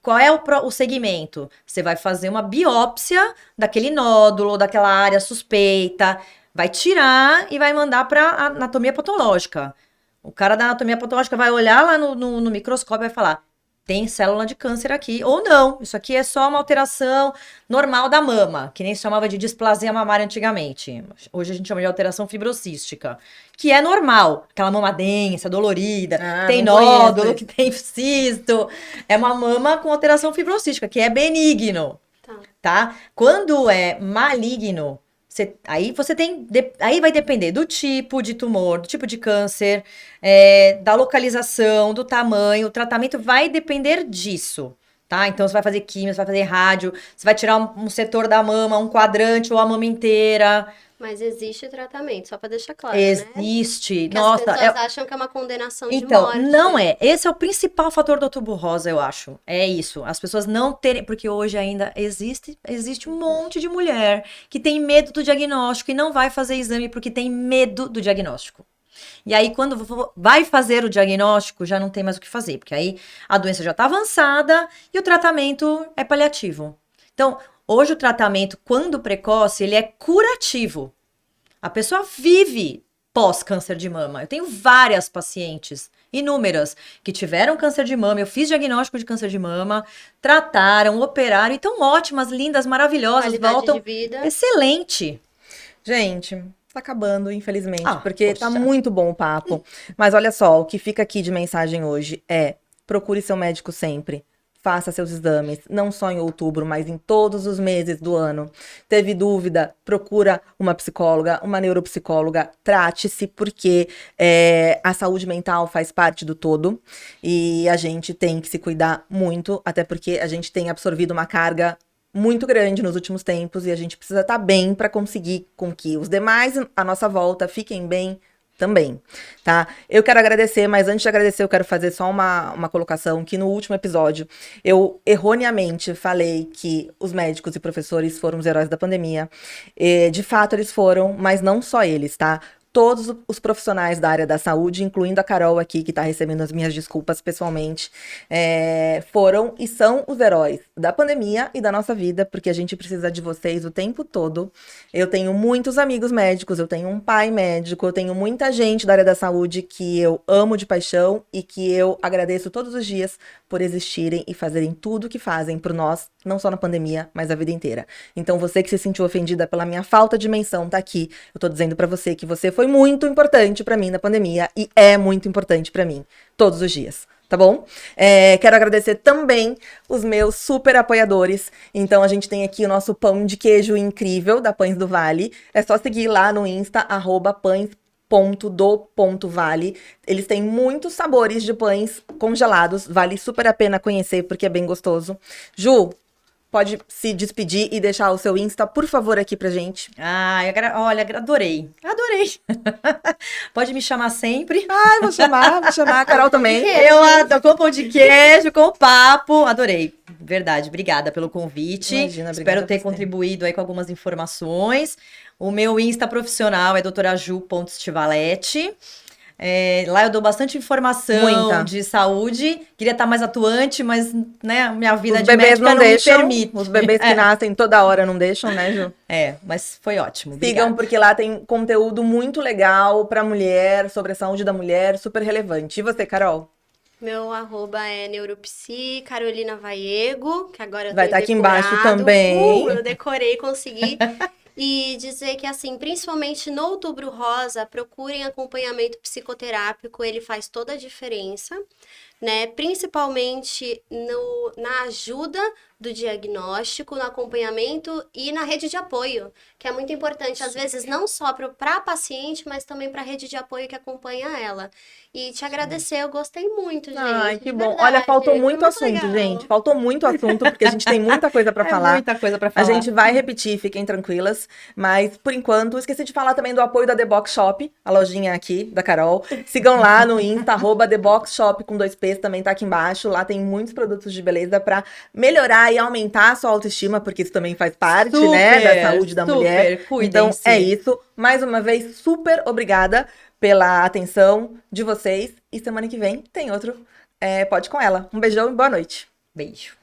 Speaker 3: Qual é o segmento? Você vai fazer uma biópsia daquele nódulo, daquela área suspeita, vai tirar e vai mandar para anatomia patológica. O cara da anatomia patológica vai olhar lá no microscópio e vai falar: tem célula de câncer aqui, ou não, isso aqui é só uma alteração normal da mama, que nem se chamava de displasia mamária antigamente. Hoje a gente chama de alteração fibrocística, que é normal, aquela mama densa, dolorida, tem
Speaker 1: não conheço
Speaker 3: nódulo,
Speaker 1: isso.
Speaker 3: que tem cisto, é uma mama com alteração fibrocística, que é benigno, tá? Quando é maligno, aí você tem, aí vai depender do tipo de tumor, do tipo de câncer, da localização, do tamanho, o tratamento vai depender disso, tá? Então você vai fazer químio, você vai fazer rádio, você vai tirar um setor da mama, um quadrante ou a mama inteira.
Speaker 2: Mas existe tratamento, só para deixar claro, né?
Speaker 3: Existe.
Speaker 2: Que
Speaker 3: Nossa,
Speaker 2: as pessoas acham que é uma condenação de
Speaker 3: então,
Speaker 2: morte.
Speaker 3: não é. Esse é o principal fator do Outubro Rosa, eu acho. É isso. As pessoas não terem. Porque hoje ainda existe um monte de mulher que tem medo do diagnóstico e não vai fazer exame porque tem medo do diagnóstico. E aí, quando vai fazer o diagnóstico, já não tem mais o que fazer, porque aí a doença já está avançada e o tratamento é paliativo. Então, hoje o tratamento, quando precoce, ele é curativo. A pessoa vive pós-câncer de mama. Eu tenho várias pacientes, inúmeras, que tiveram câncer de mama. Eu fiz diagnóstico de câncer de mama, trataram, operaram, e estão ótimas, lindas, maravilhosas,
Speaker 2: Qualidade
Speaker 3: voltam.
Speaker 2: de vida.
Speaker 1: Excelente. Gente, tá acabando, infelizmente, porque tá
Speaker 3: poxa.
Speaker 1: muito bom o papo. Mas olha só, o que fica aqui de mensagem hoje é: procure seu médico sempre. Faça seus exames, não só em outubro, mas em todos os meses do ano. Teve dúvida? Procura uma psicóloga, uma neuropsicóloga, trate-se, porque a saúde mental faz parte do todo e a gente tem que se cuidar muito, até porque a gente tem absorvido uma carga muito grande nos últimos tempos e a gente precisa estar bem para conseguir com que os demais à nossa volta fiquem bem também, tá? Eu quero agradecer, mas antes de agradecer eu quero fazer só uma colocação que no último episódio eu erroneamente falei que os médicos e professores foram os heróis da pandemia. De fato eles foram, mas não só eles, tá? todos os profissionais da área da saúde, incluindo a Carol aqui, que está recebendo as minhas desculpas pessoalmente, foram e são os heróis da pandemia e da nossa vida, porque a gente precisa de vocês o tempo todo. Eu tenho muitos amigos médicos, eu tenho um pai médico, eu tenho muita gente da área da saúde que eu amo de paixão e que eu agradeço todos os dias por existirem e fazerem tudo o que fazem por nós, não só na pandemia, mas a vida inteira. Então, você que se sentiu ofendida pela minha falta de menção, tá aqui. Eu tô dizendo pra você que você foi muito importante pra mim na pandemia e é muito importante pra mim todos os dias. Tá bom? Quero agradecer também os meus super apoiadores. Então, a gente tem aqui o nosso pão de queijo incrível da Pães do Vale. É só seguir lá no Insta, @pães.do.vale. Eles têm muitos sabores de pães congelados. Vale super a pena conhecer, porque é bem gostoso. Ju, pode se despedir e deixar o seu Insta, por favor, aqui pra gente.
Speaker 3: Olha, adorei. Adorei. Pode me chamar sempre.
Speaker 1: Ai, vou chamar a Carol também.
Speaker 3: Eu adoro com pão de queijo, com papo. Adorei. Verdade, obrigada pelo convite.
Speaker 1: Imagina, obrigada
Speaker 3: Espero ter
Speaker 1: a você.
Speaker 3: contribuído aí com algumas informações. O meu Insta profissional é doutoraju.stivaletti. Lá eu dou bastante informação
Speaker 1: Muita.
Speaker 3: de saúde. Queria estar mais atuante, mas né, minha vida
Speaker 1: Os
Speaker 3: de
Speaker 1: bebês
Speaker 3: médica
Speaker 1: não
Speaker 3: não me
Speaker 1: deixam.
Speaker 3: permite.
Speaker 1: Os bebês que nascem toda hora não deixam, né, Ju?
Speaker 3: Mas foi ótimo.
Speaker 1: Sigam,
Speaker 3: Obrigada.
Speaker 1: porque lá tem conteúdo muito legal pra mulher, sobre a saúde da mulher, super relevante. E você, Carol?
Speaker 2: Meu arroba é neuropsi, Carolina Vaiego, que agora eu
Speaker 1: Vai
Speaker 2: tenho
Speaker 1: estar aqui embaixo
Speaker 2: decorado.
Speaker 1: também.
Speaker 2: Eu decorei, consegui. E dizer que, assim, principalmente no Outubro Rosa, procurem acompanhamento psicoterápico, ele faz toda a diferença, né? Principalmente na ajuda do diagnóstico, no acompanhamento e na rede de apoio, que é muito importante, às vezes, não só para a paciente, mas também para a rede de apoio que acompanha ela. E te agradecer, eu gostei muito, gente.
Speaker 1: Ai, que
Speaker 2: de
Speaker 1: bom.
Speaker 2: verdade,
Speaker 1: Olha, faltou
Speaker 2: foi
Speaker 1: muito assunto,
Speaker 2: legal.
Speaker 1: gente. Faltou muito assunto, porque a gente tem muita coisa pra falar.
Speaker 3: Muita coisa para
Speaker 1: A
Speaker 3: falar.
Speaker 1: gente vai repetir, fiquem tranquilas. Mas, por enquanto, esqueci de falar também do apoio da The Box Shop, a lojinha aqui da Carol. Sigam lá no Insta, @The Box Shop com 2 P's, também tá aqui embaixo. Lá tem muitos produtos de beleza pra melhorar e aumentar a sua autoestima, porque isso também faz parte, né, da saúde da mulher. Então,
Speaker 3: Cuidem-se.
Speaker 1: é isso. Mais uma vez, super obrigada pela atenção de vocês. E semana que vem tem outro Pode Com Ela. Um beijão e boa noite.
Speaker 3: Beijo.